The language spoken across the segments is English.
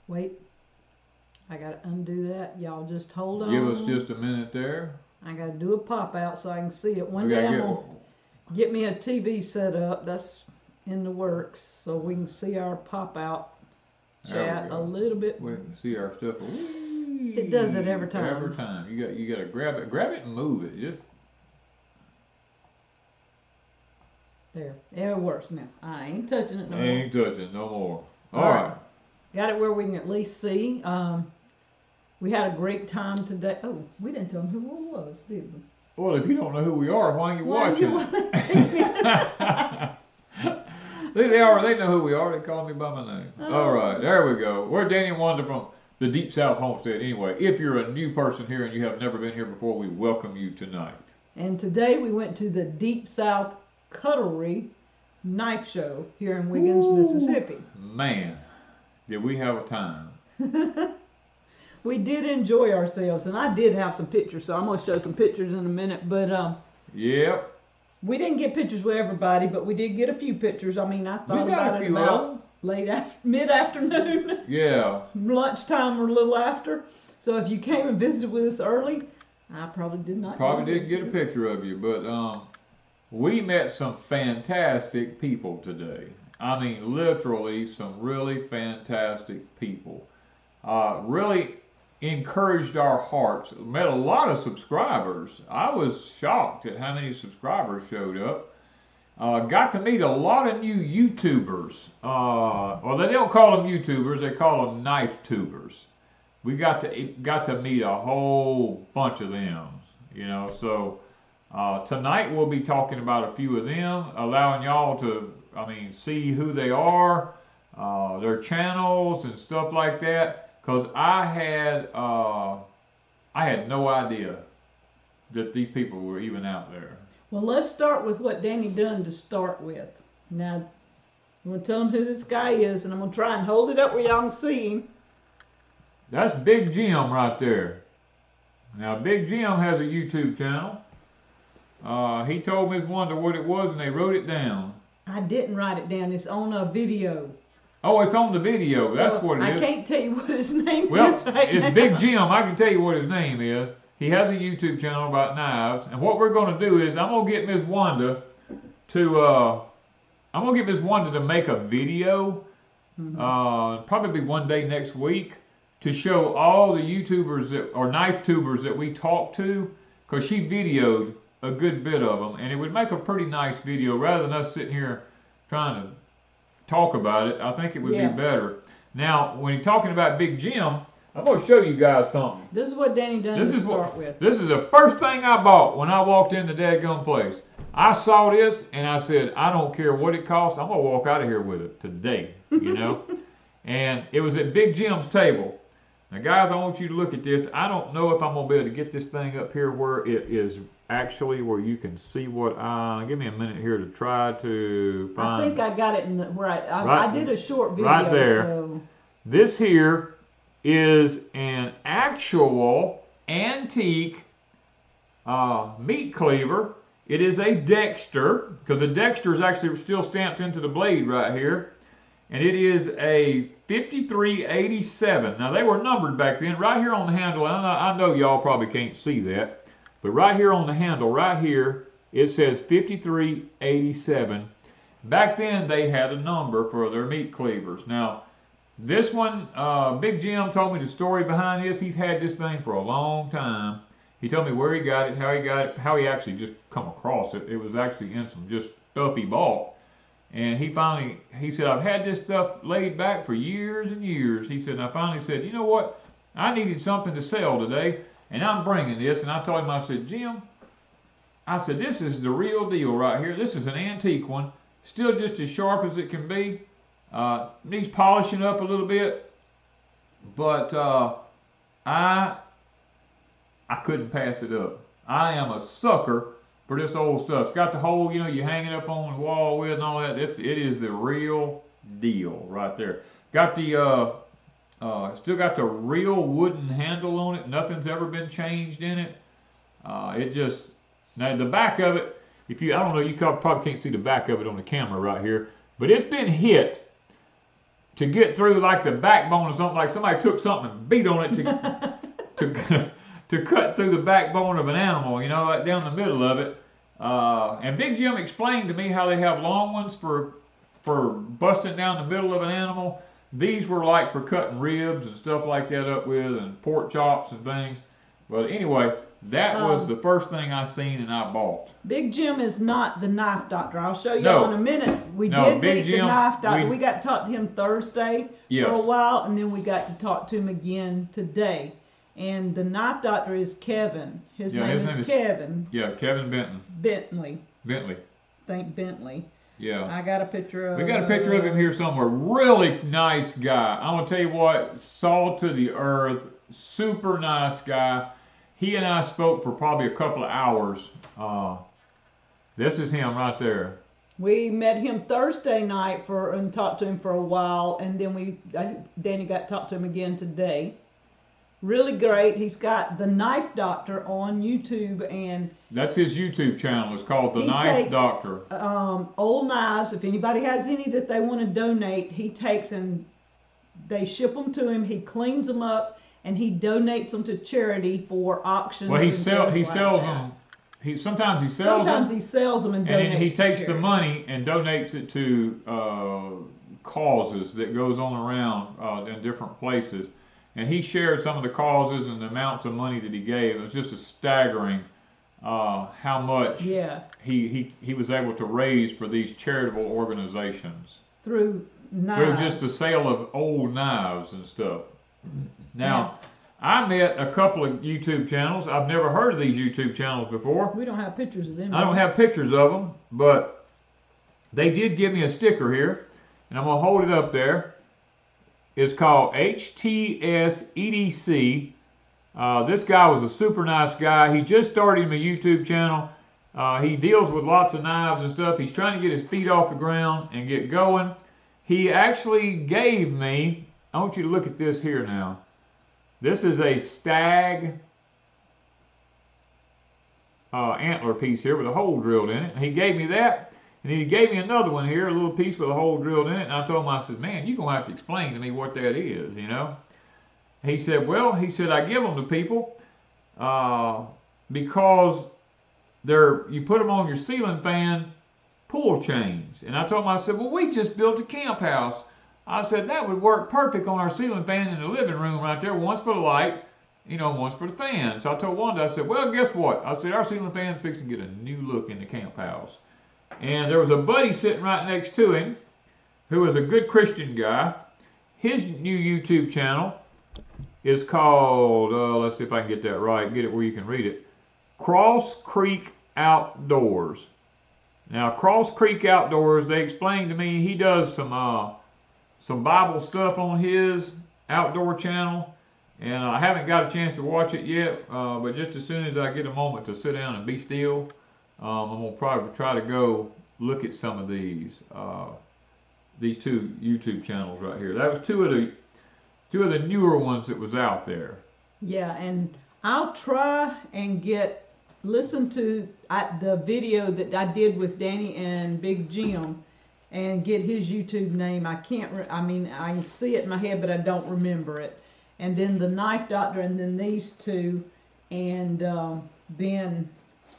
Wait, I gotta undo that. Y'all just hold on. Give us just a minute there. I gotta do a pop out so I can see it. One day I'm gonna get me a TV set up. That's in the works, so we can see our pop out chat a little bit. We can see our stuff. It does it every time. Every time. You gotta grab it and move it. Just there. It works now. I ain't touching it no more. Ain't touching it no more. All right. Got it where we can at least see. We had a great time today. Oh, we didn't tell them who it was, did we? Well, if you don't know who we are, why are you watching? They know who we are. They call me by my name. All right, there we go. We're Danny and Wanda from the Deep South Homestead. Anyway, if you're a new person here and you have never been here before, we welcome you tonight. And today we went to the Deep South Cutlery knife show here in Wiggins, Mississippi. Man, did we have a time. We did enjoy ourselves, and I did have some pictures, so I'm going to show some pictures in a minute. But yep. We didn't get pictures with everybody, but we did get a few pictures. I mean, I thought about it about mid-afternoon. Yeah. Lunchtime or a little after. So if you came and visited with us early, I probably did not. Probably didn't get a picture of you, but we met some fantastic people today. I mean, literally some really fantastic people. Really encouraged our hearts. Met a lot of subscribers. I was shocked at how many subscribers showed up. Got to meet a lot of new YouTubers. Well, they don't call them YouTubers. They call them knife tubers. We got to meet a whole bunch of them. You know, so tonight we'll be talking about a few of them, allowing y'all to, see who they are, their channels and stuff like that. Because I had no idea that these people were even out there. Well, let's start with what Danny done to start with. Now, I'm going to tell them who this guy is, and I'm going to try and hold it up where y'all can see him. That's Big Jim right there. Now, Big Jim has a YouTube channel. He told Ms. Wanda what it was, and they wrote it down. I didn't write it down. It's on a video. Oh, it's on the video. That's what it is. I can't tell you what his name is right now. It's Big Jim. I can tell you what his name is. He has a YouTube channel about knives. And what we're going to do is I'm going to get Ms. Wanda to make a video, probably one day next week, to show all the YouTubers or knife tubers that we talked to, because she videoed a good bit of them. And it would make a pretty nice video rather than us sitting here trying to talk about it. I think it would be better. Now, when you're talking about Big Jim, I'm going to show you guys something. This is what Danny done to start with. This is the first thing I bought when I walked in the dadgum place. I saw this and I said, I don't care what it costs. I'm going to walk out of here with it today, you know. And it was at Big Jim's table. Now, guys, I want you to look at this. I don't know if I'm going to be able to get this thing up here where it is actually where you can see what give me a minute here to try to find. I think I got it in the right. I did a short video. Right there. So. This here is an actual antique meat cleaver. It is a Dexter, because the Dexter is actually still stamped into the blade right here. And it is a 5387. Now, they were numbered back then. Right here on the handle, I know y'all probably can't see that, but right here on the handle, right here, it says 5387. Back then, they had a number for their meat cleavers. Now, this one, Big Jim told me the story behind this. He's had this thing for a long time. He told me where he got it, how he actually just come across it. It was actually in some just stuff he bought. And he said, I've had this stuff laid back for years and years. He said, and I finally said, you know what? I needed something to sell today, and I'm bringing this. And I told him, I said, Jim, I said, this is the real deal right here. This is an antique one, still just as sharp as it can be. Needs polishing up a little bit, but I couldn't pass it up. I am a sucker for this old stuff. It's got the hole, you know, you hang it up on the wall with and all that. It is the real deal right there. Got the still got the real wooden handle on it. Nothing's ever been changed in it. Now the back of it, I don't know, you probably can't see the back of it on the camera right here, but it's been hit to get through like the backbone or something, like somebody took something and beat on it to cut through the backbone of an animal, you know, like down the middle of it. And Big Jim explained to me how they have long ones for busting down the middle of an animal. These were like for cutting ribs and stuff like that up with, and pork chops and things. But anyway, that was the first thing I seen and I bought. Big Jim is not the knife doctor. I'll show you in a minute. We did meet the knife doctor. We got to talk to him Thursday for a while, and then we got to talk to him again today. And the knife doctor is Kevin. His name is Kevin. Yeah, Kevin Bentley. Thank Bentley. Yeah. I got a picture of... We got a picture of him here somewhere. Really nice guy. I'm going to tell you what, salt to the earth, super nice guy. He and I spoke for probably a couple of hours. This is him right there. We met him Thursday night and talked to him for a while, and then Danny got to talk to him again today. Really great. He's got The Knife Doctor on YouTube, and that's his YouTube channel. It's called The Knife Doctor. Old knives. If anybody has any that they want to donate, he takes and they ship them to him. He cleans them up and he donates them to charity for auctions. Well, he sells them. Sometimes he sells them and donates. And he takes the money and donates it to causes that goes on around in different places. And he shared some of the causes and the amounts of money that he gave. It was just a staggering how much he was able to raise for these charitable organizations. Through knives. Through just the sale of old knives and stuff. Now, I met a couple of YouTube channels. I've never heard of these YouTube channels before. We don't have pictures of them. I don't have pictures of them, but they did give me a sticker here. And I'm going to hold it up there. It's called HTS-EDC. This guy was a super nice guy. He just started a YouTube channel. He deals with lots of knives and stuff. He's trying to get his feet off the ground and get going. He actually gave me, I want you to look at this here now. This is a stag antler piece here with a hole drilled in it. He gave me that. And he gave me another one here, a little piece with a hole drilled in it. And I told him, I said, man, you're going to have to explain to me what that is, you know. He said, well, I give them to people because you put them on your ceiling fan pull chains. And I told him, I said, well, we just built a camp house. I said, that would work perfect on our ceiling fan in the living room right there. One's for the light, you know, one's for the fan. So I told Wanda, I said, well, guess what? I said, our ceiling fan's fixing to get a new look in the camp house. And there was a buddy sitting right next to him who was a good Christian guy. His new YouTube channel is called, let's see if I can get that right, get it where you can read it, Cross Creek Outdoors. Now, Cross Creek Outdoors, they explained to me he does some Bible stuff on his outdoor channel. And I haven't got a chance to watch it yet, but just as soon as I get a moment to sit down and be still, I'm going to probably try to go look at some of these two YouTube channels right here. That was two of the newer ones that was out there. Yeah, and I'll try and listen to the video that I did with Danny and Big Jim and get his YouTube name. I can see it in my head, but I don't remember it. And then the Knife Doctor, and then these two, and then...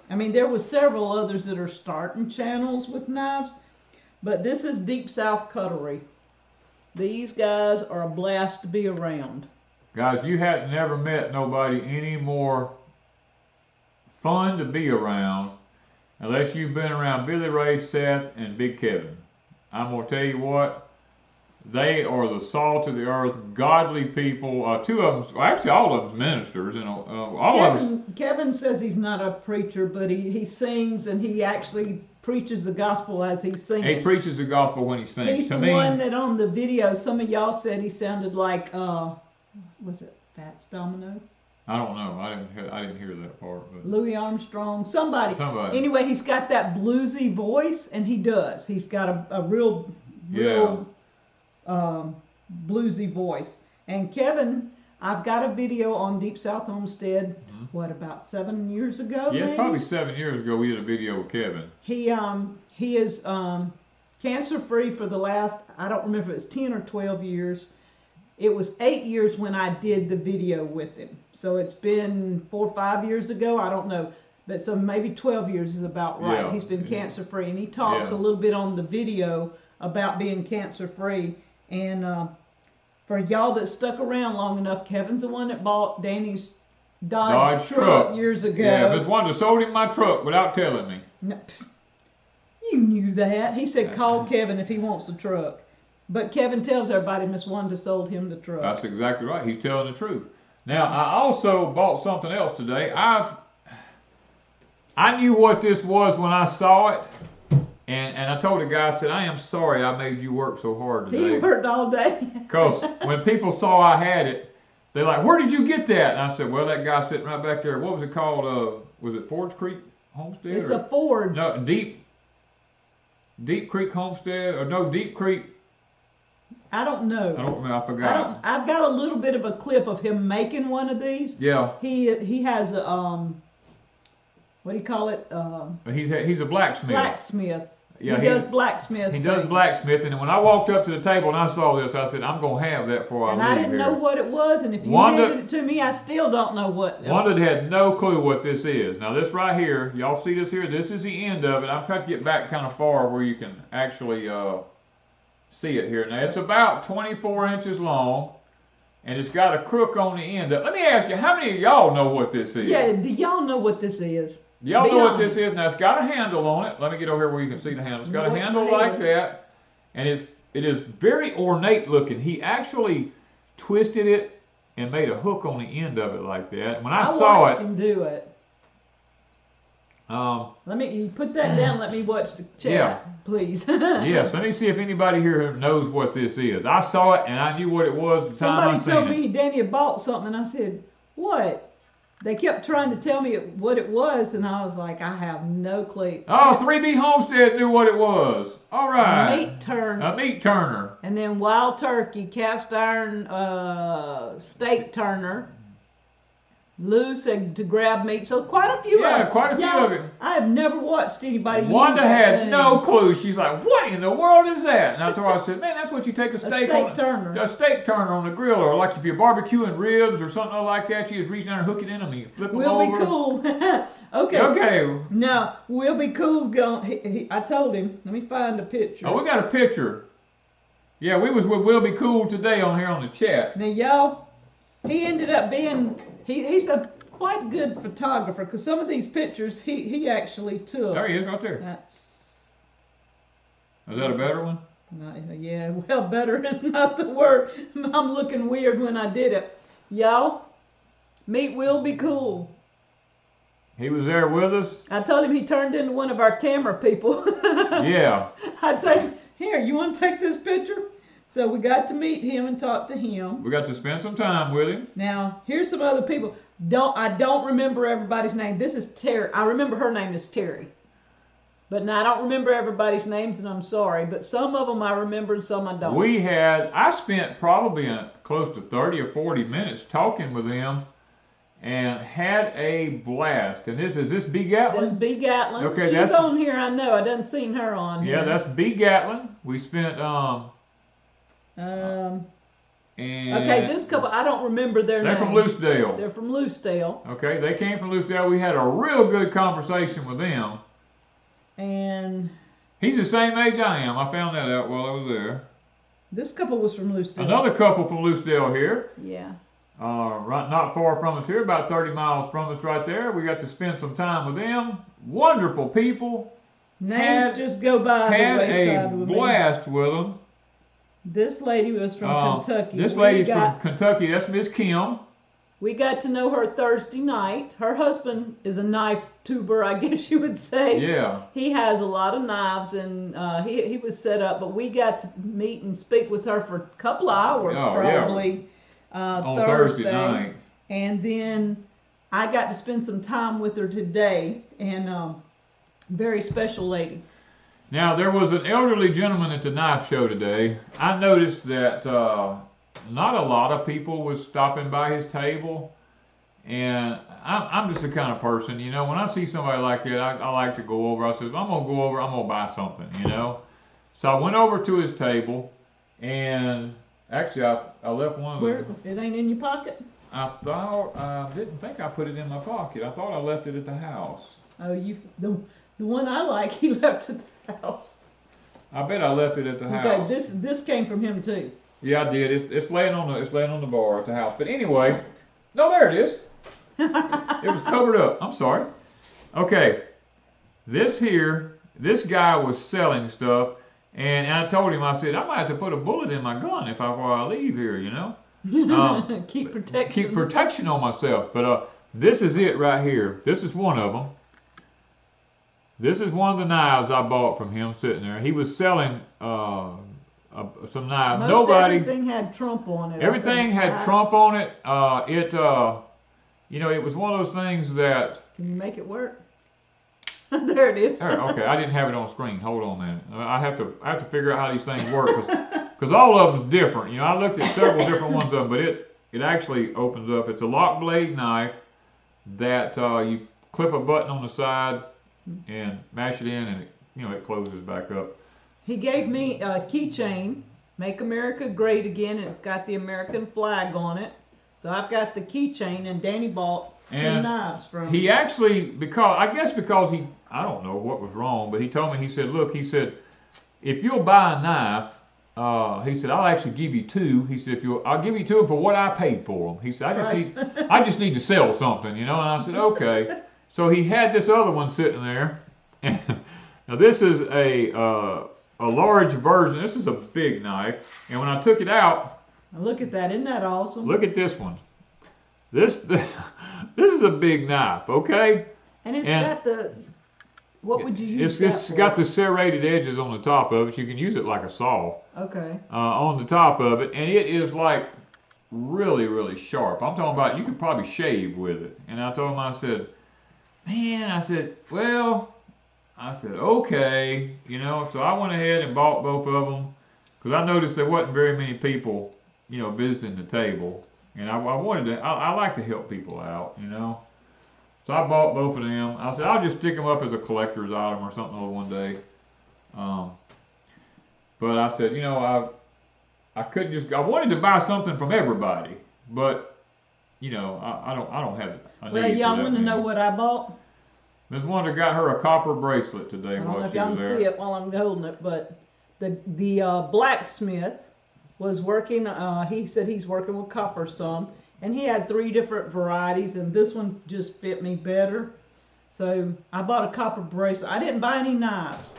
there was several others that are starting channels with knives, but this is Deep South Cutlery. These guys are a blast to be around. Guys, you had never met nobody any more fun to be around unless you've been around Billy Ray, Seth, and Big Kevin. I'm going to tell you what, they are the salt of the earth, godly people. Two of them, actually all of them ministers. Kevin says he's not a preacher, but he sings, and he actually preaches the gospel as he's singing. He preaches the gospel when he sings. He's the one that on the video, some of y'all said he sounded like, was it Fats Domino? I don't know. I didn't hear that part. But Louis Armstrong, somebody. Anyway, he's got that bluesy voice, and he does. He's got a real bluesy voice. And Kevin, I've got a video on Deep South Homestead, about 7 years ago? Yeah, probably 7 years ago we did a video with Kevin. He is cancer-free for the last, I don't remember if it's 10 or 12 years. It was 8 years when I did the video with him. So it's been 4 or 5 years ago, I don't know. But so maybe 12 years is about right. Yeah, He's been cancer-free, and he talks Yeah. a little bit on the video about being cancer-free. And for y'all that stuck around long enough, Kevin's the one that bought Danny's Dodge truck years ago. Yeah, Miss Wanda sold him my truck without telling me. No, you knew that. He said call Kevin if he wants the truck. But Kevin tells everybody Miss Wanda sold him the truck. That's exactly right. He's telling the truth. Now, I also bought something else today. I knew what this was when I saw it. And I told the guy, I said, I am sorry I made you work so hard today. He worked all day. Because when people saw I had it, they're like, where did you get that? And I said, well, that guy sitting right back there. What was it called? Was it Forge Creek Homestead? It's a Forge. No, Deep Creek Homestead. Or no, Deep Creek. I don't know. I don't remember. I forgot. I've got a little bit of a clip of him making one of these. Yeah. He has a, what do you call it? He's a blacksmith. Blacksmith. Yeah, he does blacksmith. He does blacksmith, and when I walked up to the table and I saw this, I said, I'm going to have that before I leave here. And I didn't know what it was, and if you handed it to me, I still don't know what. Wanda had no clue what this is. Now this right here, y'all see this here? This is the end of it. I'm trying to get back kind of far where you can actually see it here. Now it's about 24 inches long, and it's got a crook on the end. Let me ask you, how many of y'all know what this is? Yeah, do y'all know what this is? Y'all know what this is. Now it's got a handle on it. Let me get over here where you can see the handle. It's got a handle like that, and it is very ornate looking. He actually twisted it and made a hook on the end of it like that. When I saw watched him do it. Let me put that down. Let me watch the chat, please. Yes, let me see if anybody here knows what this is. I saw it and I knew what it was the time I seen it. Somebody told me Danny had bought something, and I said, "What?" They kept trying to tell me what it was, and I was like, I have no clue. Oh, 3B Homestead knew what it was. All right. A meat turner. A meat turner. And then wild turkey, cast iron steak turner. Lou said to grab meat, so quite a few of them. Yeah, quite a few of it. I have never watched anybody use Wanda that had thing. no clue. She's like, what in the world is that? And I told her, I said, man, that's what you take a steak turner. A steak turner on the grill, or like if you're barbecuing ribs or something like that, you just reach down and hook it in them and you flip them over. We'll be cool. Okay. Okay. Now, We'll Be Cool's gone. I told him, let me find a picture. Oh, we got a picture. Yeah, we was with We'll Be Cool today on here on the chat. Now, y'all, he ended up being, he's a quite good photographer, because some of these pictures he actually took. There he is right there. Is that a better one? Yeah, well, better is not the word. I'm looking weird when I did it. Y'all, meet Will Be Cool. He was there with us. I told him he turned into one of our camera people. Yeah. I'd say, here, you want to take this picture? So we got to meet him and talk to him. We got to spend some time with him. Now, here's some other people. I don't remember everybody's name. This is Terry. I remember her name is Terry. But now I don't remember everybody's names, and I'm sorry. But some of them I remember and some I don't. I spent probably close to 30 or 40 minutes talking with them and had a blast. And is this B. Gatlin? That's B. Gatlin. Okay, she's on here, I know. I done seen her on here. Yeah, that's B. Gatlin. We spent okay, this couple, I don't remember their name. They're from Loosedale. They're from Loosedale. Okay, they came from Loosedale. We had a real good conversation with them. And he's the same age I am. I found that out while I was there. This couple was from Loosedale. Another couple from Loosedale here. Yeah. Right, not far from us here, about 30 miles from us right there. We got to spend some time with them. Wonderful people. Names just go by the wayside had a blast with them. This lady was from Kentucky. This lady's from Kentucky. That's Miss Kim. We got to know her Thursday night. Her husband is a knife tuber, I guess you would say. Yeah. He has a lot of knives, and he was set up. But we got to meet and speak with her for a couple of hours, probably. On Thursday night. And then I got to spend some time with her today, and very special lady. Now, there was an elderly gentleman at the knife show today. I noticed that not a lot of people was stopping by his table. And I'm just the kind of person, when I see somebody like that, I like to go over. I said, if I'm going to go over, I'm going to buy something, So I went over to his table, and actually I left one of them. It ain't in your pocket? I didn't think I put it in my pocket. I thought I left it at the house. Oh, the one I like, he left at the house. I bet I left it at the house. Okay, this came from him too. Yeah, I did. It's laying on the bar at the house. But anyway, no, there it is. It was covered up. I'm sorry. Okay, this guy was selling stuff, and I told him, I said, I might have to before a bullet in my gun before I leave here, you know. Keep protection. Keep protection on myself. But this is it right here. This is one of them. This is one of the knives I bought from him sitting there. He was selling some knives. Everything had Trump on it. Everything had Trump on it. You know, it was one of those things that. Can you make it work? There it is. Okay, I didn't have it on screen. Hold on a minute. I have to figure out how these things work because all of them's different. You know, I looked at several different ones of them, but it actually opens up. It's a lock blade knife that you clip a button on the side and mash it in, and it closes back up. He gave me a keychain, "Make America Great Again," and it's got the American flag on it. So I've got the keychain, and Danny bought two knives from him. He actually, because I don't know what was wrong, but he told me, he said, look, he said, if you'll buy a knife, he said, I'll actually give you two. He said, I'll give you two for what I paid for them. He said, I just need to sell something, And I said, okay. So he had this other one sitting there. And now this is a large version. This is a big knife. And when I took it out, look at that. Isn't that awesome? Look at this one. This is a big knife, okay? And got the, what would you use It's got the serrated edges on the top of it. So you can use it like a saw. Okay. On the top of it. And it is like really, really sharp. I'm talking about you could probably shave with it. And I told him, I said, okay. So I went ahead and bought both of them. Because I noticed there wasn't very many people, visiting the table. And I like to help people out, So I bought both of them. I said, I'll just stick them up as a collector's item or something one day. But I said, I couldn't just, I wanted to buy something from everybody. But, I don't have it. Well, y'all want to know what I bought? Ms. Wanda got her a copper bracelet today while she was there. I don't know if y'all can see it while I'm holding it, but the blacksmith was working, he said he's working with copper some, and he had 3 different varieties, and this one just fit me better. So I bought a copper bracelet. I didn't buy any knives.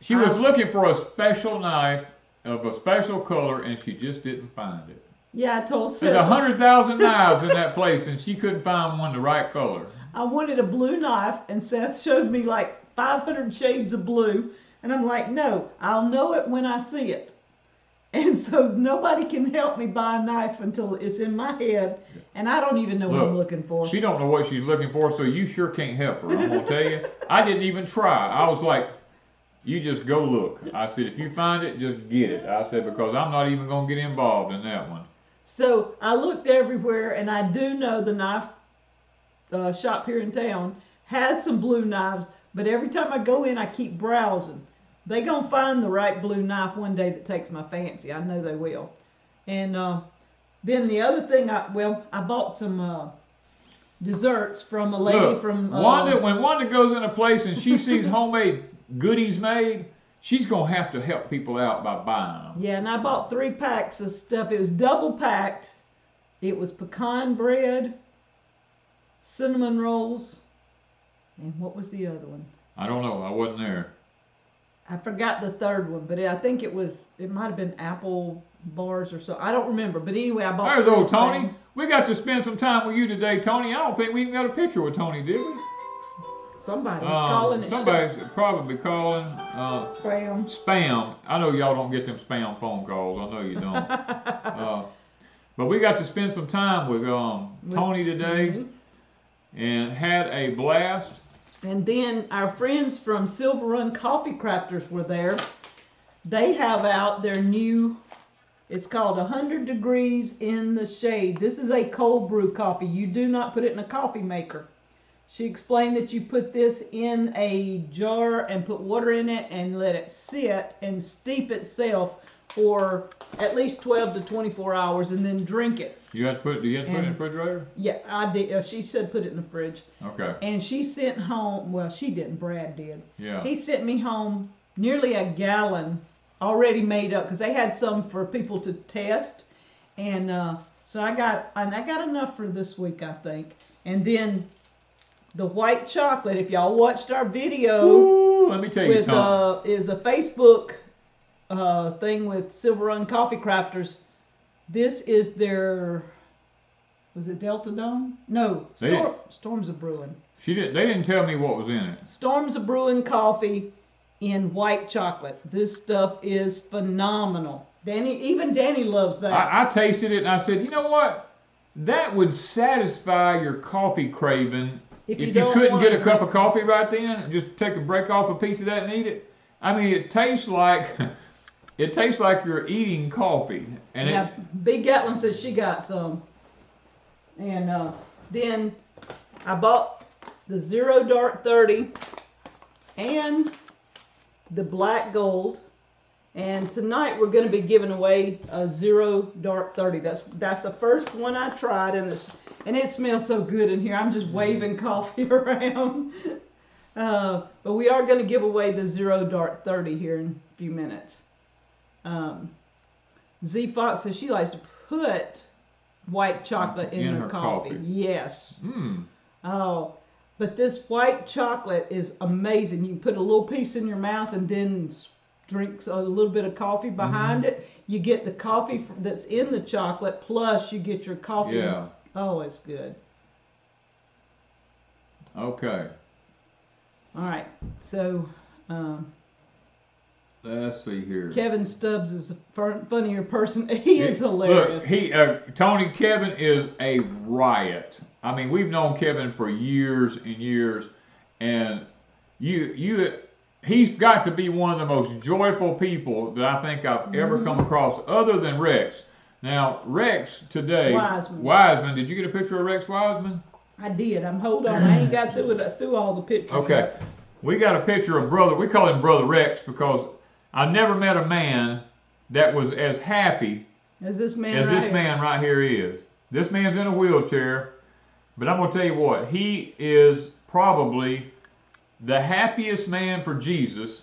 She was looking for a special knife of a special color, and she just didn't find it. Yeah, I told Seth. There's 100,000 knives in that place, and she couldn't find one the right color. I wanted a blue knife, and Seth showed me like 500 shades of blue, and I'm like, no, I'll know it when I see it. And so nobody can help me buy a knife until it's in my head, and I don't even know what I'm looking for. She don't know what she's looking for, so you sure can't help her. I'm going to tell you. I didn't even try. I was like, you just go look. I said, if you find it, just get it. I said, because I'm not even going to get involved in that one. So I looked everywhere, and I do know the knife shop here in town has some blue knives, but every time I go in, I keep browsing. They gonna find the right blue knife one day that takes my fancy. I know they will. And then the other thing, I bought some desserts from a lady from Wanda. When Wanda goes in a place and she sees homemade goodies made, she's gonna have to help people out by buying them. Yeah, and I bought 3 packs of stuff. It was double packed. It was pecan bread, cinnamon rolls, and what was the other one? I don't know. I wasn't there. I forgot the third one, but I think it might have been apple bars or so. I don't remember, but anyway, I bought. There's old Tony. We got to spend some time with you today, Tony. I don't think we even got a picture with Tony, did we? Somebody's calling it. Somebody's probably calling. Spam. I know y'all don't get them spam phone calls. I know you don't. But we got to spend some time with Tony today, and had a blast. And then our friends from Silver Run Coffee Crafters were there. They have out their new, it's called 100 Degrees in the Shade. This is a cold brew coffee. You do not put it in a coffee maker. She explained that you put this in a jar and put water in it and let it sit and steep itself for at least 12 to 24 hours and then drink it. Do you have to put it in the refrigerator? Yeah, I did. She said put it in the fridge. Okay. And she sent home, well, she didn't, Brad did. Yeah. He sent me home nearly a gallon already made up because they had some for people to test. And so I got enough for this week, I think. And then the white chocolate, if y'all watched our video, ooh, let me tell you something. Is a Facebook thing with Silver Run Coffee Crafters. This is their, was it Delta Dawn? No, Storms of Brewing. They didn't tell me what was in it. Storms of Brewing coffee in white chocolate. This stuff is phenomenal. Even Danny loves that. I tasted it and I said, you know what? That would satisfy your coffee craving if you couldn't get a cup of coffee right then. Just take a break off a piece of that and eat it. I mean, it tastes like you're eating coffee. And yeah, Big Gatlin says she got some. And then I bought the Zero Dark 30 and the Black Gold. And tonight we're going to be giving away a Zero Dark 30. That's the first one I tried, and it smells so good in here. I'm just waving coffee around. But we are going to give away the Zero Dark 30 here in a few minutes. Z Fox says she likes to put white chocolate in her coffee. Yes. Mm. Oh, but this white chocolate is amazing. You can put a little piece in your mouth and then drink a little bit of coffee behind it. You get the coffee that's in the chocolate, plus you get your coffee. Yeah. Oh, it's good. Okay. All right. So, let's see here. Kevin Stubbs is a funnier person. He is hilarious. Look, Tony, Kevin is a riot. I mean, we've known Kevin for years and years, and he's got to be one of the most joyful people that I think I've ever come across, other than Rex. Now, Rex today, Wiseman. Did you get a picture of Rex Wiseman? I did. Hold on. I ain't got through all the pictures. Okay. Yet. We got a picture of brother. We call him Brother Rex because I never met a man that was as happy as this man right here is. This man's in a wheelchair, but I'm going to tell you what. He is probably the happiest man for Jesus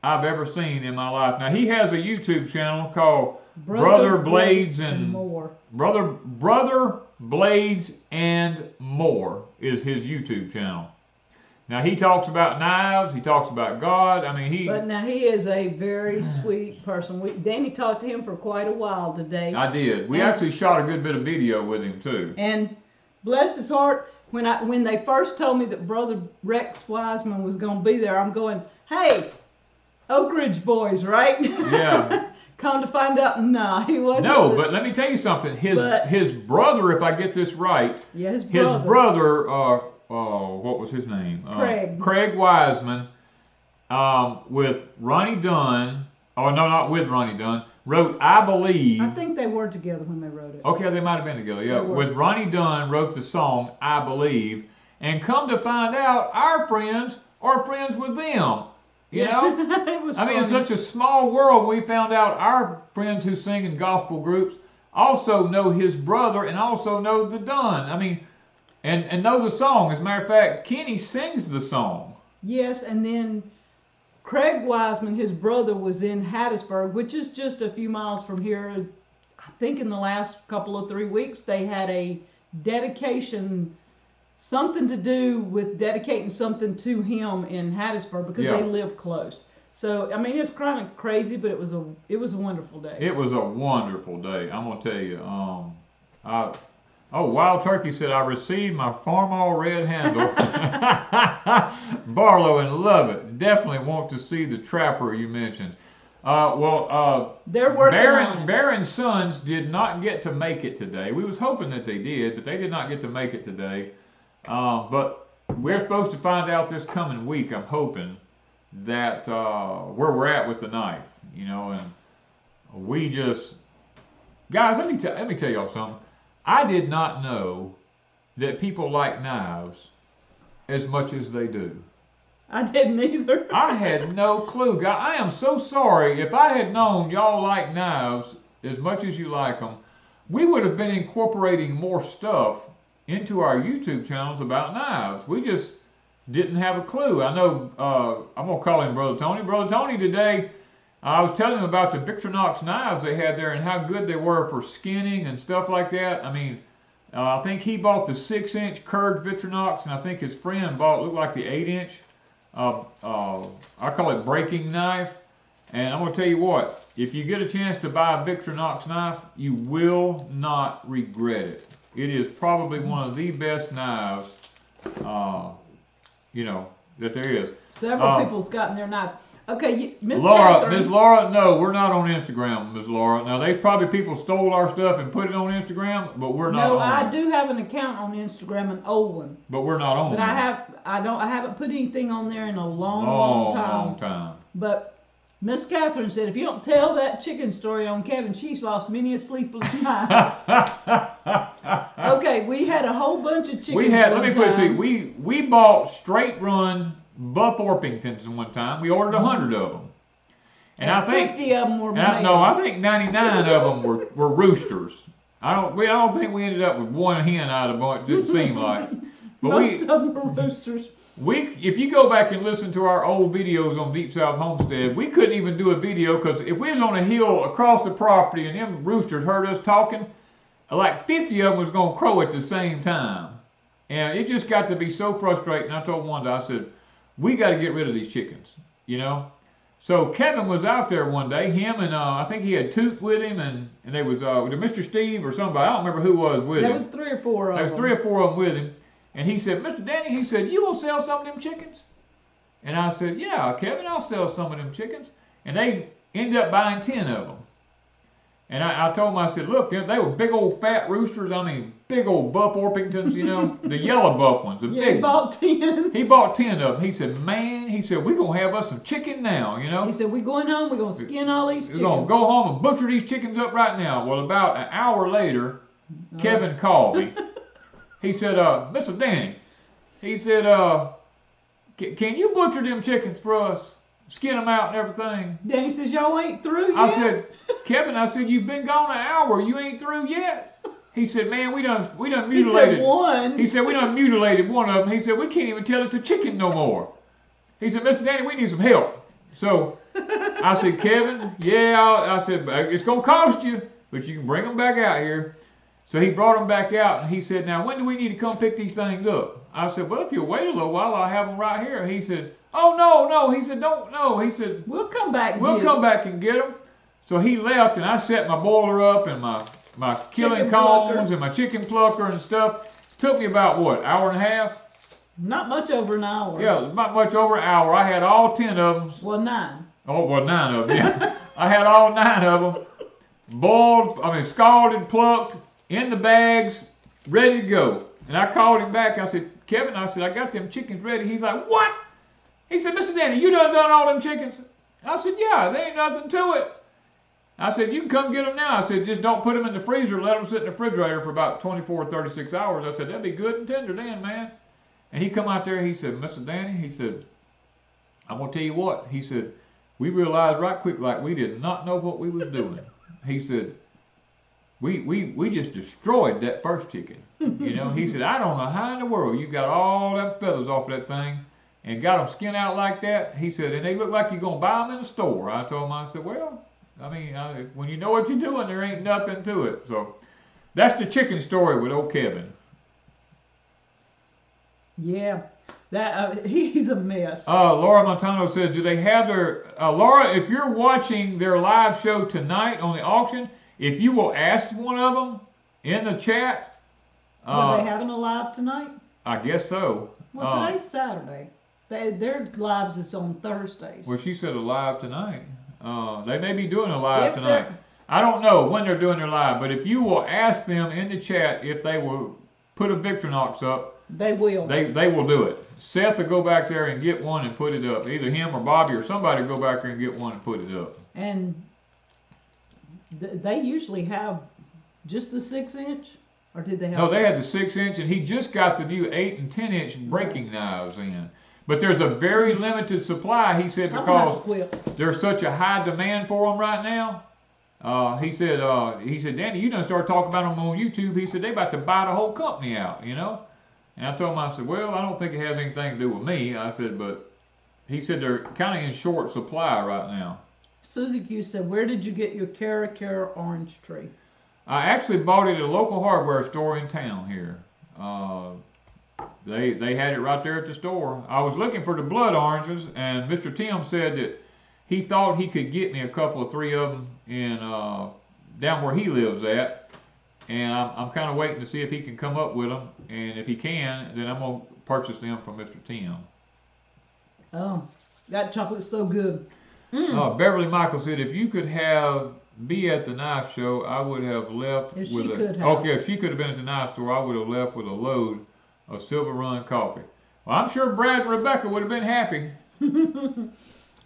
I've ever seen in my life. Now, he has a YouTube channel called Brother Blades and More. Brother Blades and More is his YouTube channel. Now, he talks about knives. He talks about God. I mean, But now, he is a very sweet person. Danny talked to him for quite a while today. I did. We actually shot a good bit of video with him, too. And bless his heart, when they first told me that Brother Rex Wiseman was going to be there, I'm going, hey, Oak Ridge boys, right? Yeah. Come to find out, nah, he wasn't. No, but let me tell you something. His brother, if I get this right, yeah, his brother, what was his name? Craig Wiseman, with Ronnie Dunn. Oh no, not with Ronnie Dunn. Wrote, I Believe. I think they were together when they wrote it. Okay, they might have been together. Yeah, with Ronnie Dunn wrote the song I Believe, and come to find out, our friends are friends with them. You know, it was I mean, it's such a small world. We found out our friends who sing in gospel groups also know his brother and also know the Dunn. I mean, and know the song. As a matter of fact, Kenny sings the song. Yes, and then Craig Wiseman, his brother, was in Hattiesburg, which is just a few miles from here. I think in the last couple of 3 weeks, they had a dedication, something to do with dedicating something to him in Hattiesburg because they live close. So, I mean, it's kind of crazy, but it was a wonderful day. It was a wonderful day. I'm going to tell you. Wild Turkey said, I received my Farmall red handle. Barlow and love it. Definitely want to see the trapper you mentioned. They're working on it. Barron's Sons did not get to make it today. We was hoping that they did, but they did not get to make it today. But we're supposed to find out this coming week, I'm hoping, that where we're at with the knife, you know, and we just, guys, let me tell y'all something. I did not know that people like knives as much as they do. I didn't either. I had no clue. I am so sorry. If I had known y'all like knives as much as you like them, we would have been incorporating more stuff into our YouTube channels about knives. We just didn't have a clue. I know, I'm going to call him Brother Tony. Brother Tony today, I was telling him about the Victorinox knives they had there and how good they were for skinning and stuff like that. I mean, I think he bought the 6-inch curved Victorinox, and I think his friend looked like the 8-inch. I call it breaking knife. And I'm going to tell you what, if you get a chance to buy a Victorinox knife, you will not regret it. It is probably one of the best knives, you know, that there is. Several people's gotten their knives. Okay, Miss Laura, Miss Laura, no, we're not on Instagram, Miss Laura. Now, there's probably people stole our stuff and put it on Instagram, but we're not on. No, I do have an account on Instagram, an old one. But we're not on. But there. I haven't put anything on there in a long time. Long time. But Miss Catherine said, if you don't tell that chicken story on Kevin, she's lost many a sleepless night. Okay, we had a whole bunch of chickens. Let me put it to you, we bought straight run Buff Orpingtons one time. We ordered 100 of them. And I think 50 of them were male. No, I think 99 of them were roosters. I don't think we ended up with one hen out of it. Didn't seem like. But most of them were roosters. If you go back and listen to our old videos on Deep South Homestead, we couldn't even do a video because if we was on a hill across the property and them roosters heard us talking, like 50 of them was going to crow at the same time. And it just got to be so frustrating. I told Wanda, I said, we got to get rid of these chickens, you know. So Kevin was out there one day, him and I think he had Toot with him, and they was Mr. Steve or somebody, I don't remember who was with him. There was 3 or 4 of them. There was 3 or 4 of them with him. And he said, Mr. Danny, he said, you will sell some of them chickens? And I said, yeah, Kevin, I'll sell some of them chickens. And they ended up buying 10 of them. And I told him, I said, look, they were big old fat roosters. I mean, big old Buff Orpingtons, you know, the yellow buff ones, the big he bought 10. He bought 10 of them. He said, man, we're going to have us some chicken now, you know. He said, we're going home, we're going to skin all these chickens. We're going to go home and butcher these chickens up right now. Well, about an hour later, Kevin called me. He said, Mr. Danny, he said, can you butcher them chickens for us? Skin them out and everything. Danny says, y'all ain't through yet? I said, Kevin, I said, you've been gone an hour. You ain't through yet. He said, man, we done mutilated. He said one. He said, we done mutilated one of them. He said, we can't even tell it's a chicken no more. He said, Mr. Danny, we need some help. So I said, Kevin, yeah, I said, it's going to cost you, but you can bring them back out here. So he brought them back out, and he said, now, when do we need to come pick these things up? I said, well, if you wait a little while, I'll have them right here. He said, oh, no. He said, don't, no. He said, we'll come back and get them. So he left, and I set my boiler up and my killing cones and my chicken plucker and stuff. It took me about, what, hour and a half? Not much over an hour. Yeah, not much over an hour. I had all 10 of them. Well, 9. Oh, well, 9 of them, yeah. I had all 9 of them boiled, scalded, plucked, in the bags, ready to go. And I called him back. I said, Kevin, I got them chickens ready. He's like, what? He said, Mr. Danny, you done all them chickens? I said, yeah, there ain't nothing to it. I said, you can come get them now. I said, just don't put them in the freezer. Let them sit in the refrigerator for about 24, 36 hours. I said, that'd be good and tender then, man. And he come out there. He said, Mr. Danny, he said, I'm going to tell you what. He said, we realized right quick like we did not know what we was doing. He said, we just destroyed that first chicken. You know, he said, I don't know how in the world you got all them feathers off that thing and got them skinned out like that. He said, and they look like you're going to buy them in the store. I told him, I said, well, when you know what you're doing, there ain't nothing to it. So that's the chicken story with old Kevin. Yeah, he's a mess. Laura Montano says, do they have their, Laura, if you're watching their live show tonight on the auction, if you will ask one of them in the chat. Are they having a live tonight? I guess so. Well, today's Saturday. Their lives is on Thursdays. Well, she said a live tonight. They may be doing a live tonight. I don't know when they're doing their live, but if you will ask them in the chat if they will put a Victorinox up, they will. They will do it. Seth will go back there and get one and put it up. Either him or Bobby or somebody will go back there and get one and put it up. And they usually have just the 6-inch Or did they have? No, they had the 6-inch, and he just got the new 8 and 10-inch breaking knives in. But there's a very limited supply, he said, because there's such a high demand for them right now. He said, Danny, you done started talking about them on YouTube. He said, they about to buy the whole company out, you know. And I told him, I said, well, I don't think it has anything to do with me. I said, but he said they're kind of in short supply right now. Susie Q said, where did you get your Cara orange tree? I actually bought it at a local hardware store in town here. They had it right there at the store. I was looking for the blood oranges, and Mr. Tim said that he thought he could get me a couple of 3 of them in down where he lives at. And I'm kind of waiting to see if he can come up with them. And if he can, then I'm going to purchase them from Mr. Tim. Oh, that chocolate's so good. Beverly Michael said, if you could be at the knife show, I would have left if with if she could have been at the knife store, I would have left with a load of Silver Run coffee. Well, I'm sure Brad and Rebecca would have been happy.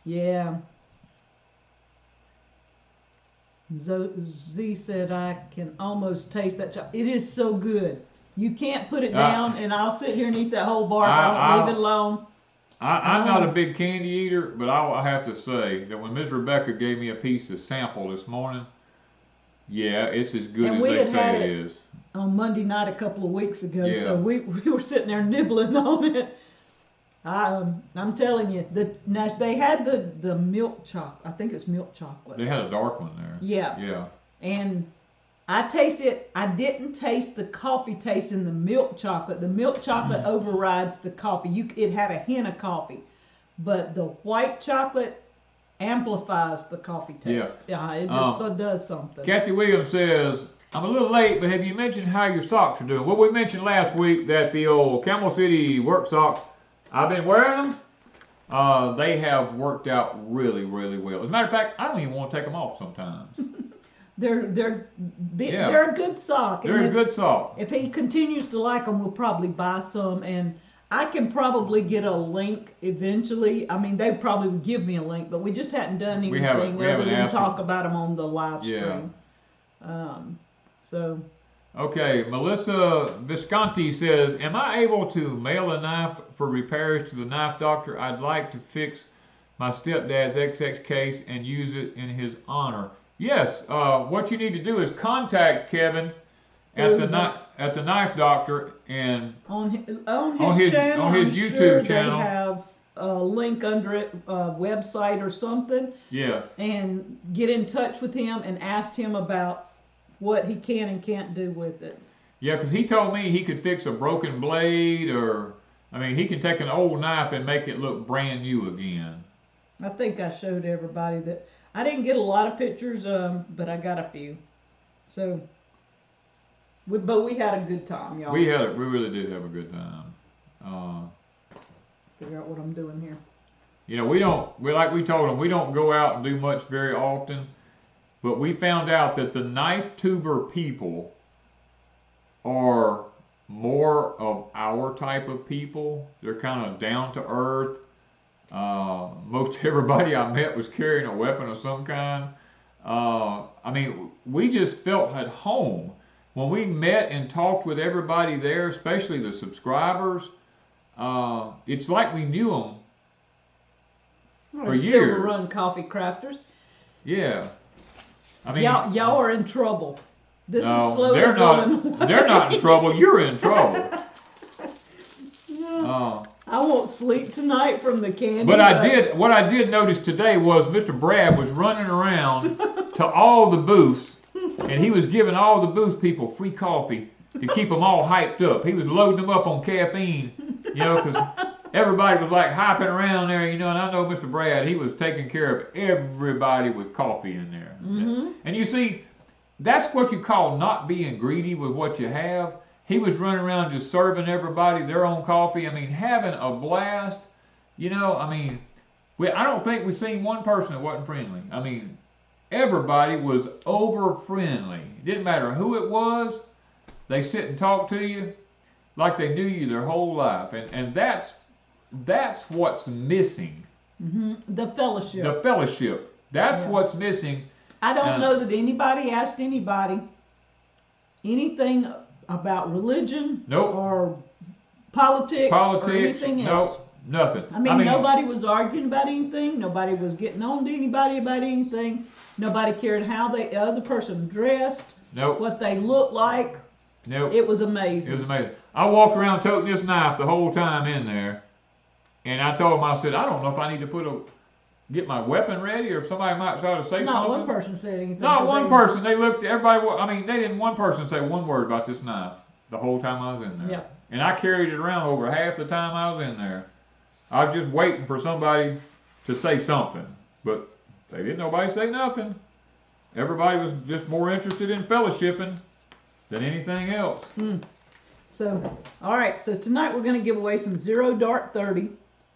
Yeah. Z said, I can almost taste that chocolate. It is so good. You can't put it down, and I'll sit here and eat that whole bar if I don't leave it alone. I'm not a big candy eater, but I have to say that when Ms. Rebecca gave me a piece to sample this morning, yeah, it's as good as they say it is. On Monday night a couple of weeks ago, so we were sitting there nibbling on it. I'm telling you, they had the milk chocolate. I think it's milk chocolate. They had a dark one there. Yeah. Yeah. And I tasted. I didn't taste the coffee taste in the milk chocolate. The milk chocolate overrides the coffee. It had a hint of coffee, but the white chocolate amplifies the coffee taste. Yeah, it just does something. Kathy Williams says, I'm a little late, but have you mentioned how your socks are doing? Well, we mentioned last week that the old Camel City work socks, I've been wearing them. They have worked out really, really well. As a matter of fact, I don't even want to take them off sometimes. They're a good sock. They're a good sock. If he continues to like them, we'll probably buy some, and I can probably get a link eventually. I mean, they probably would give me a link, but we just hadn't done anything other than talk about them on the live stream. Okay, Melissa Visconti says, am I able to mail a knife for repairs to the knife doctor? I'd like to fix my stepdad's XX case and use it in his honor. Yes, what you need to do is contact Kevin at the knife doctor, and on his YouTube channel they have a link under it, a website or something. Yeah. And get in touch with him and ask him about what he can and can't do with it. Yeah, because he told me he could fix a broken blade, or he can take an old knife and make it look brand new again. I think I showed everybody that. I didn't get a lot of pictures, but I got a few. So, but we had a good time, y'all. We really did have a good time. Figure out what I'm doing here. You know, like we told them, we don't go out and do much very often, but we found out that the knife tuber people are more of our type of people. They're kind of down to earth. Most everybody I met was carrying a weapon of some kind. We just felt at home. When we met and talked with everybody there, especially the subscribers, it's like we knew them for years. Silver Run Coffee Crafters. Yeah. Y'all are in trouble. This is slowly they're going. They're not in trouble. You're in trouble. I won't sleep tonight from the candy. But what I did notice today was Mr. Brad was running around to all the booths, and he was giving all the booth people free coffee to keep them all hyped up. He was loading them up on caffeine, because everybody was like hyping around there, and I know Mr. Brad, he was taking care of everybody with coffee in there. Mm-hmm. And you see, that's what you call not being greedy with what you have. He was running around just serving everybody their own coffee. Having a blast. I don't think we've seen one person that wasn't friendly. Everybody was over friendly. It didn't matter who it was. They sit and talk to you like they knew you their whole life. And that's what's missing. Mm-hmm. The fellowship. The fellowship. That's what's missing. I don't know that anybody asked anybody anything about religion Nope. or politics or anything else. Nope. Nothing. I mean, nobody was arguing about anything. Nobody was getting on to anybody about anything. Nobody cared how the other person dressed. Nope. What they looked like. Nope. It was amazing. It was amazing. I walked around toting this knife the whole time in there, and I told him, I said, I don't know if I need to get my weapon ready, or if somebody might try to say something. Not one person said anything. Not one person. They looked. Everybody. I mean, they didn't one person say one word about this knife the whole time I was in there. Yeah. And I carried it around over half the time I was in there. I was just waiting for somebody to say something, but they didn't. Nobody say nothing. Everybody was just more interested in fellowshipping than anything else. So, all right. So tonight we're going to give away some 0 Dark 30,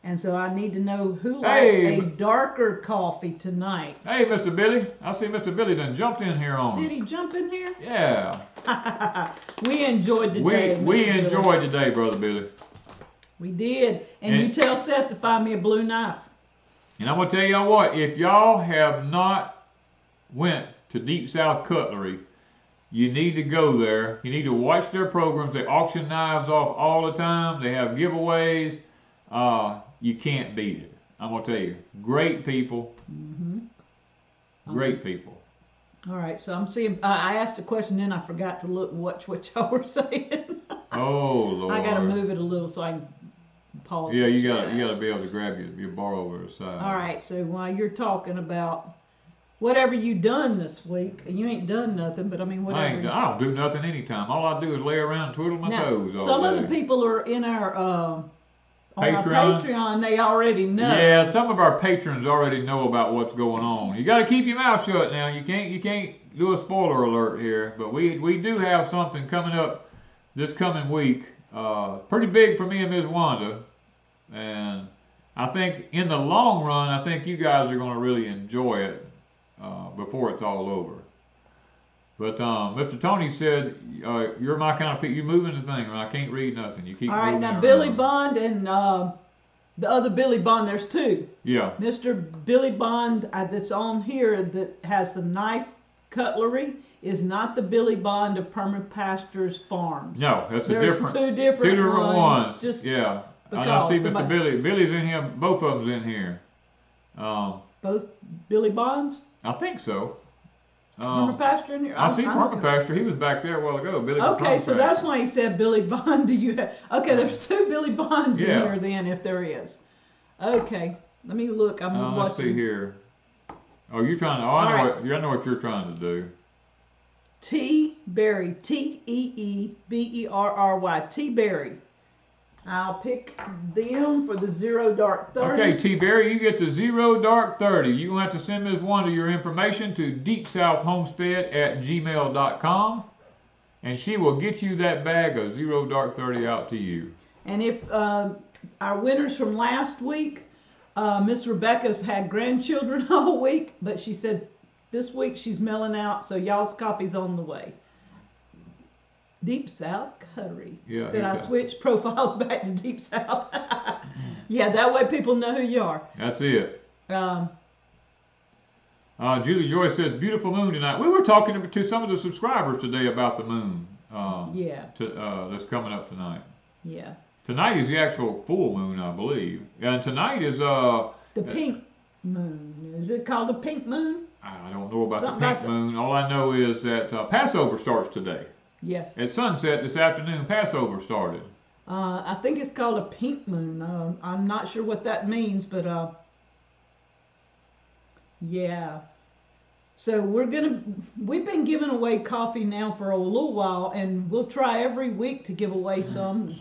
and so I need to know who likes a darker coffee tonight. Hey, Mr. Billy. I see Mr. Billy done jumped in here on us. Did he jump in here? Yeah. We enjoyed today. We enjoyed today, Brother Billy. We did. And you tell Seth to find me a blue knife. And I'm going to tell y'all what, if y'all have not went to Deep South Cutlery, you need to go there. You need to watch their programs. They auction knives off all the time. They have giveaways. You can't beat it. I'm going to tell you. Great people. Great people. All right. So I'm seeing, I asked a question, then I forgot to look and watch what y'all were saying. Oh, Lord. I got to move it a little so I can pause. Yeah, you got to be able to grab your bar over the side. All right. So while you're talking about whatever you done this week, you ain't done nothing, but I mean, whatever. I don't do nothing anytime. All I do is lay around and twiddle my toes all some day. of the people are in our on our Patreon. Patreon. They already know. Yeah, some of our patrons already know about what's going on. You got to keep your mouth shut now. You can't do a spoiler alert here, but we do have something coming up this coming week. Pretty big for me and Ms. Wanda, and I think in the long run, I think you guys are going to really enjoy it before it's all over. But Mr. Tony said, you're my kind of people. You moving the thing, and I can't read nothing. You keep all right, moving now it Billy around. Bond and the other Billy Bond, there's two. Yeah. Mr. Billy Bond that's on here that has the knife cutlery is not the Billy Bond of Permanent Pastures Farms. No, that's There's two different ones. Just yeah. I see because Mr. Billy. Billy's in here. Both of them's in here. both Billy Bonds? I think so. Permanent Pasture in here? I see Permanent Pasture. He was back there a while ago. Billy. Okay, so that's why he said Billy Bond. Do you have? Okay, there's two Billy Bonds in here then, if there is. Okay, let me look. I'm watching. Let's see here. Oh, you're trying to. Oh, I know what you're trying to do. T Berry, Teeberry, T Berry. I'll pick them for the 0 Dark 30. Okay, T Berry, you get the 0 Dark 30. You're gonna have to send Ms. Wanda your information to deepsouthhomestead@gmail.com, and she will get you that bag of 0 Dark 30 out to you. And if our winners from last week, Miss Rebecca's had grandchildren all week, but she said this week she's mailing out, so y'all's copy's on the way. Deep South Cutlery. Yeah. Said I switched profiles back to Deep South. Yeah, that way people know who you are. That's it. Julie Joy says, beautiful moon tonight. We were talking to some of the subscribers today about the moon. That's coming up tonight. Yeah. Tonight is the actual full moon, I believe. And tonight is the pink moon. Is it called a pink moon? I don't know about the pink moon. All I know is that Passover starts today. Yes. At sunset this afternoon, Passover started. I think it's called a pink moon. I'm not sure what that means, but yeah. So we've been giving away coffee now for a little while, and we'll try every week to give away some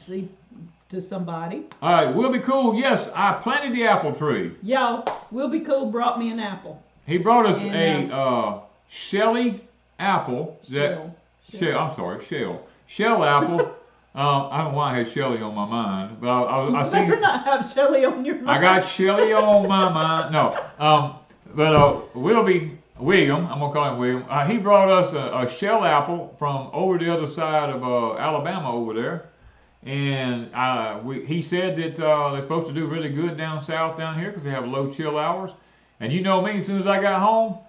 to somebody. All right, Will Be Cool. Yes, I planted the apple tree. Yo, Will Be Cool brought me an apple. He brought us a Shelly apple. Shell apple. I don't know why I had Shelly on my mind, but I see. You better not have Shelly on your mind. I got Shelly on my mind. No, but William, I'm gonna call him William. He brought us a shell apple from over the other side of Alabama over there, and he said that they're supposed to do really good down south down here because they have low chill hours. And you know me, as soon as I got home,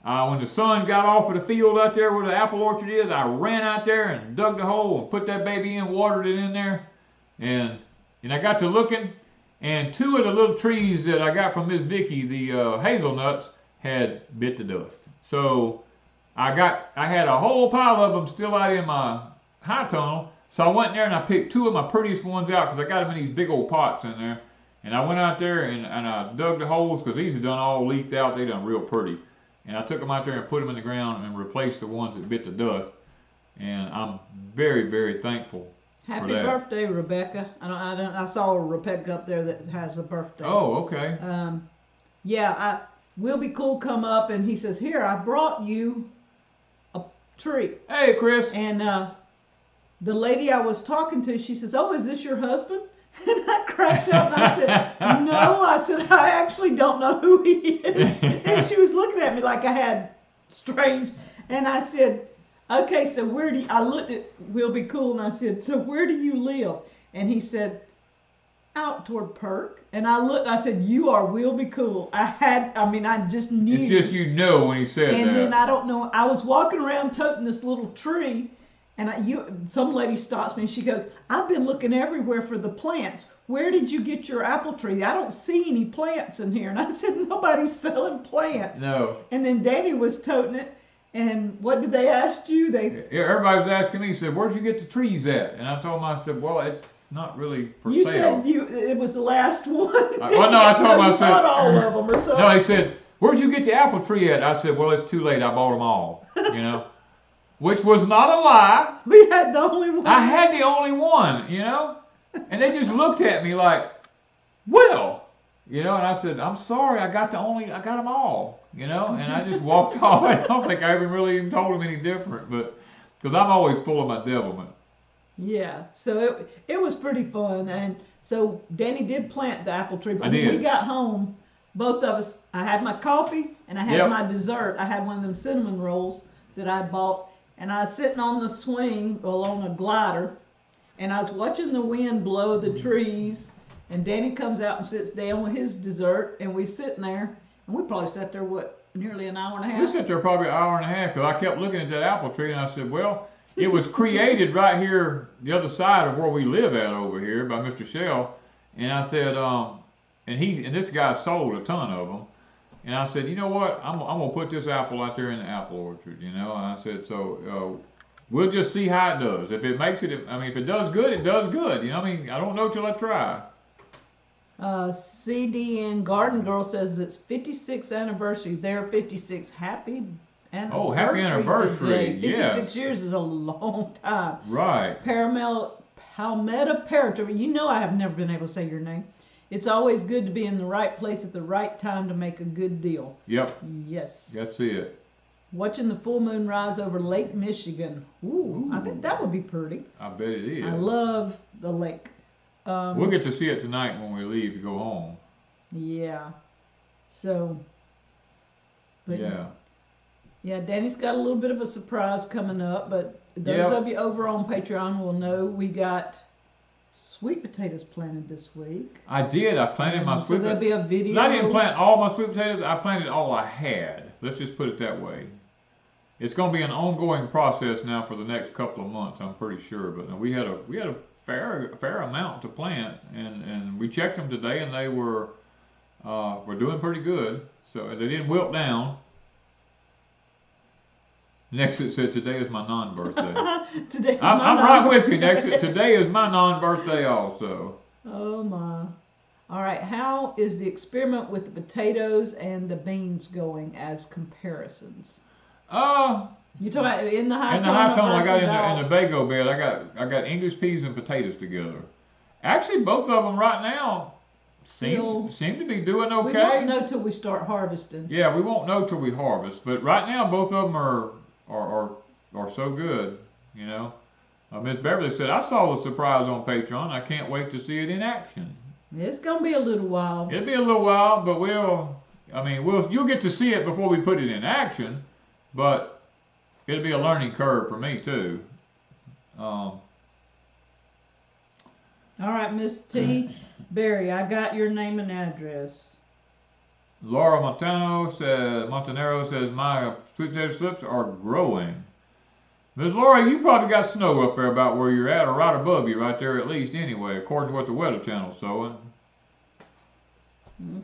When the sun got off of the field out there where the apple orchard is, I ran out there and dug the hole and put that baby in, watered it in there, and I got to looking, and 2 of the little trees that I got from Miss Vicky, the hazelnuts, had bit the dust. So I had a whole pile of them still out in my high tunnel. So I went in there and I picked 2 of my prettiest ones out because I got them in these big old pots in there. And I went out there and I dug the holes because these are done all leafed out. They done real pretty. And I took them out there and put them in the ground and replaced the ones that bit the dust. And I'm very, very thankful Happy for that. birthday, Rebecca. I saw a Rebecca up there that has a birthday. Oh, okay. Yeah, Will Be Cool come up and he says, here, I brought you a tree. Hey, Chris. And the lady I was talking to, she says, oh, is this your husband? And I cracked up and I said, no. I said, I actually don't know who he is. And she was looking at me like I had strange. And I said, okay, so I looked at Will Be Cool and I said, so where do you live? And he said, out toward Perk. And I looked, I said, you are Will Be Cool. I just knew. It's just you know when he said that. And then I don't know, I was walking around toting this little tree. And some lady stops me and she goes, I've been looking everywhere for the plants. Where did you get your apple tree? I don't see any plants in here. And I said, nobody's selling plants. No. And then Danny was toting it. And what did they ask you? Everybody was asking me, said, where'd you get the trees at? And I told them, I said, well, it's not really for you sale. You said it was the last one. Well, no, I told them, I said. Not all of them or something. No, he said, where'd you get the apple tree at? I said, well, it's too late. I bought them all, you know. Which was not a lie. We had the only one. I had the only one, you know. And they just looked at me like, well, you know. And I said, I'm sorry, I got them all, you know. And I just walked off. I don't think I even told them any different, but because I'm always full of my devilment. Yeah, so it was pretty fun. And so Danny did plant the apple tree, but I when did. we got home, both of us, I had my coffee and I had my dessert. I had one of them cinnamon rolls that I bought. And I was sitting on the swing, on a glider, and I was watching the wind blow the trees. And Danny comes out and sits down with his dessert, and we're sitting there, and we probably sat there, nearly an hour and a half? We sat there probably an hour and a half, because I kept looking at that apple tree, and I said, well, it was created right here, the other side of where we live at over here, by Mr. Shell. And I said, and this guy sold a ton of them. And I said, you know what? I'm gonna put this apple out there in the apple orchard, you know. And I said, so we'll just see how it does. If it makes it, if it does good, it does good. You know, I don't know till I try. CDN Garden Girl says it's 56th anniversary. They're 56. Happy anniversary. Oh, happy anniversary! Yes. 56 years is a long time. Right. Palmetto Paratrooper. You know I have never been able to say your name. It's always good to be in the right place at the right time to make a good deal. Yep. Yes. That's it. Watching the full moon rise over Lake Michigan. Ooh. I bet that would be pretty. I bet it is. I love the lake. We'll get to see it tonight when we leave to go home. Yeah. So. But yeah, Danny's got a little bit of a surprise coming up, but those of you over on Patreon will know we got sweet potatoes planted this week. I did. I planted my sweet potatoes. So there'll be a video. I didn't plant all my sweet potatoes. I planted all I had. Let's just put it that way. It's going to be an ongoing process now for the next couple of months, I'm pretty sure. But we had a fair amount to plant, and we checked them today, and they were doing pretty good. So they didn't wilt down. Next it said, today is my non-birthday. I'm right with you, Next. Today is my non-birthday also. Oh my. All right, how is the experiment with the potatoes and the beans going as comparisons? You talking about in the high tunnel? In the high tunnel, I got in the Vago bed. I got English peas and potatoes together. Actually, both of them right now seem to be doing okay. We won't know till we start harvesting. Yeah, we won't know till we harvest. But right now, both of them are so good, you know. Miss Beverly said, I saw the surprise on Patreon. I can't wait to see it in action. It's going to be a little while. It'll be a little while, but you'll get to see it before we put it in action, but it'll be a learning curve for me too. All right, Miss T. Berry, I got your name and address. Laura Montanero says my sweet potato slips are growing. Ms. Laura, you probably got snow up there about where you're at, or right above you, right there at least anyway, according to what the Weather Channel's showing.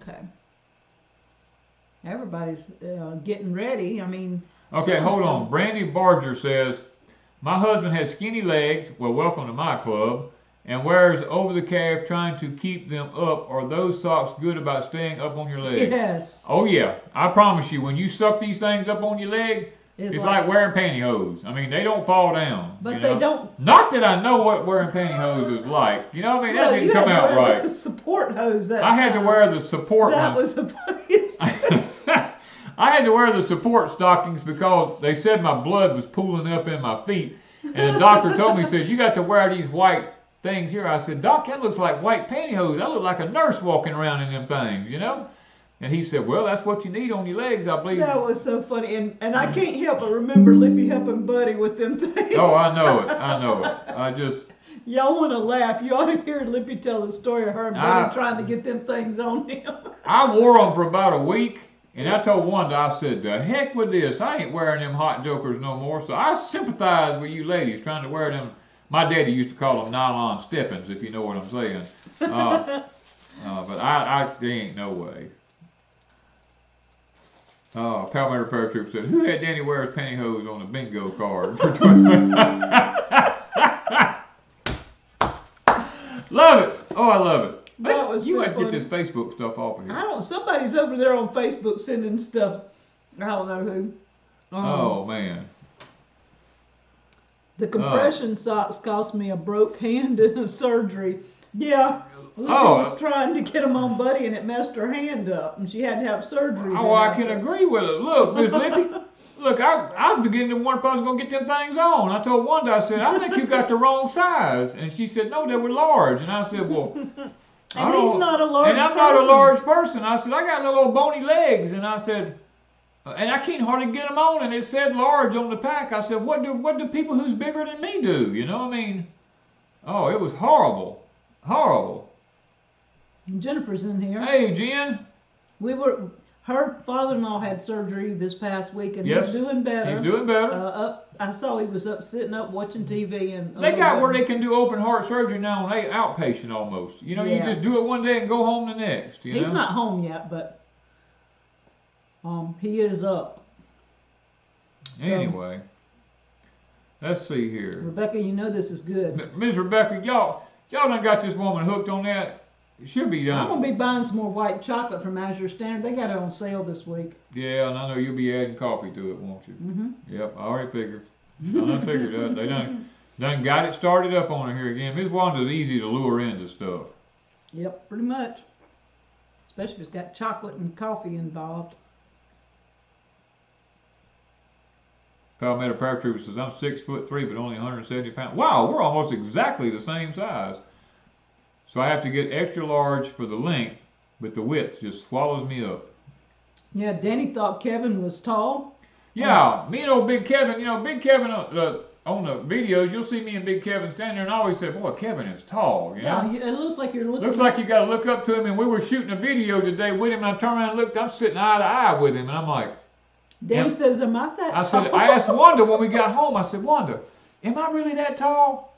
Okay. Everybody's getting ready. I mean. Okay, hold on. Brandy Barger says, my husband has skinny legs, well, welcome to my club, and wears over the calf trying to keep them up. Are those socks good about staying up on your leg? Yes. Oh, yeah. I promise you, when you suck these things up on your leg, it's like wearing pantyhose. I mean, they don't fall down. But they don't. Not that I know what wearing pantyhose is like. You know what I mean? That didn't come out right. Support hose. I had to wear the support ones. That was the funniest thing. I had to wear the support stockings because they said my blood was pooling up in my feet. And the doctor told me, he said, you got to wear these white things here. I said, Doc, that looks like white pantyhose. I look like a nurse walking around in them things, you know? And he said, well, that's what you need on your legs, I believe. That was so funny. And I can't help but remember Lippy helping Buddy with them things. Oh, I know it. I know it. I just... Y'all want to laugh. You ought to hear Lippy tell the story of her and Buddy trying to get them things on him. I wore them for about a week. And I told Wanda, I said, the heck with this. I ain't wearing them hot jokers no more. So I sympathize with you ladies trying to wear them. My daddy used to call them nylon Steffens, if you know what I'm saying. But there ain't no way. Palmetto Paratroop said, who had Danny wears pantyhose on the bingo card? Love it. Oh, I love it. You might get this Facebook stuff off of here. Somebody's over there on Facebook sending stuff. I don't know who. Oh, man. The compression socks cost me a broke hand in a surgery. Yeah. Lucy was trying to get them on Buddy and it messed her hand up and she had to have surgery. Oh, I can agree with it. Look, Miss Lippy. Look, I was beginning to wonder if I was going to get them things on. I told Wanda, I said, I think you got the wrong size. And she said, no, they were large. And I said, well... And he's not a large person. And I'm not a large person. I said, I got little bony legs. And I said, and I can't hardly get them on. And it said large on the pack. I said, what do people who's bigger than me do? You know, I mean, oh, it was horrible. Horrible. Jennifer's in here. Hey, Jen. Her father-in-law had surgery this past week, and he's doing better. He's doing better. I saw he was sitting up watching TV. And they got where they can do open heart surgery now on outpatient almost. You know, you just do it one day and go home the next. He's not home yet, but he is up. Anyway, let's see here. Rebecca, you know this is good. Ms. Rebecca, y'all done got this woman hooked on that. It should be done. I'm going to be buying some more white chocolate from Azure Standard. They got it on sale this week. Yeah, and I know you'll be adding coffee to it, won't you? Mm-hmm. Yep, I already figured. I done figured that. They done got it started up on it here again. Ms. Wanda's easy to lure into stuff. Yep, pretty much. Especially if it's got chocolate and coffee involved. Palmetto Paratrooper says, I'm 6'3", but only 170 pounds. Wow, we're almost exactly the same size. So I have to get extra large for the length, but the width just swallows me up. Yeah, Danny thought Kevin was tall. Yeah, me and old Big Kevin, Big Kevin on the videos, you'll see me and Big Kevin standing there and I always say, boy, Kevin is tall, you know? Yeah, it looks like you're looking. Looks like you got to look up to him, and we were shooting a video today with him, and I turned around and looked, I'm sitting eye to eye with him, and I'm like... Danny says, am I that tall? I asked Wanda when we got home, I said, Wanda, am I really that tall?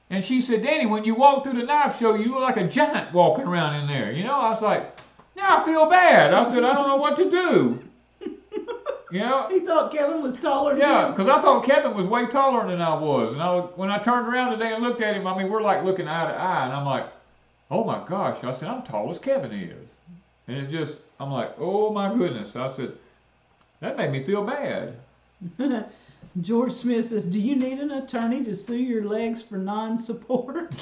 And she said, Danny, when you walk through the knife show, you look like a giant walking around in there. You know, I was like, now I feel bad. I said, I don't know what to do. You know? He thought Kevin was taller than Yeah, him. because I thought Kevin was way taller than I was. And when I turned around today and looked at him, I mean, we're like looking eye to eye. And I'm like, oh my gosh. I said, I'm tall as Kevin is. And it just, I'm like, oh my goodness. I said, that made me feel bad. George Smith says, do you need an attorney to sue your legs for non-support?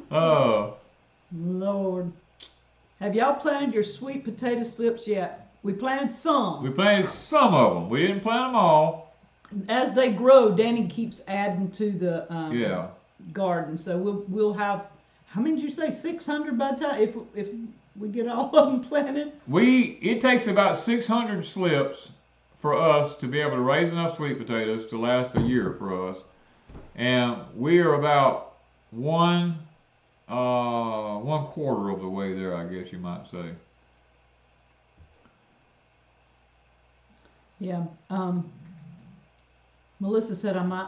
Oh. Lord. Have y'all planted your sweet potato slips yet? We planted some. We planted some of them. We didn't plant them all. As they grow, Danny keeps adding to the garden. So we'll have, how many did you say, 600 by the time, if we get all of them planted? It takes about 600 slips for us to be able to raise enough sweet potatoes to last a year for us. And we are about 1/4 of the way there, I guess you might say. Yeah. Melissa said I might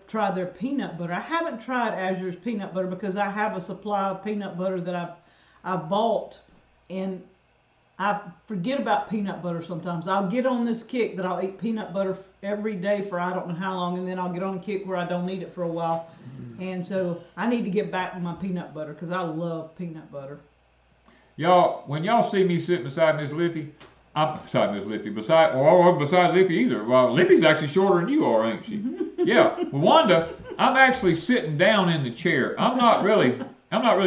try their peanut butter. I haven't tried Azure's peanut butter because I have a supply of peanut butter that I've bought, and I forget about peanut butter sometimes. I'll get on this kick that I'll eat peanut butter every day for I don't know how long, and then I'll get on a kick where I don't eat it for a while. And so I need to get back with my peanut butter because I love peanut butter. Y'all, when y'all see me sitting beside Miss Lippy, I'm beside Miss Lippy, or beside Lippy either. Well, Lippy's actually shorter than you are, ain't she? Yeah. Well, Wanda, I'm actually sitting down in the chair. I'm not really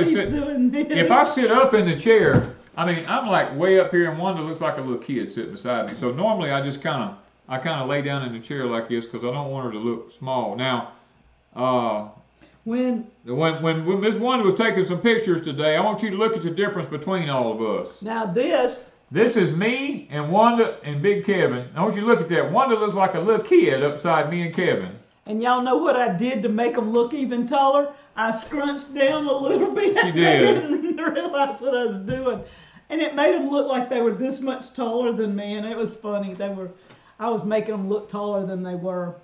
He's sitting. Doing this. If I sit up in the chair, I mean, I'm like way up here, and Wanda looks like a little kid sitting beside me. So normally I just kind of lay down in the chair like this because I don't want her to look small. Now, when Miss Wanda was taking some pictures today, I want you to look at the difference between all of us. Now this is me and Wanda and Big Kevin. I want you to look at that. Wanda looks like a little kid upside me and Kevin. And y'all know what I did to make them look even taller? I scrunched down a little bit. She did. I didn't realize what I was doing. And it made them look like they were this much taller than me, and it was funny. I was making them look taller than they were.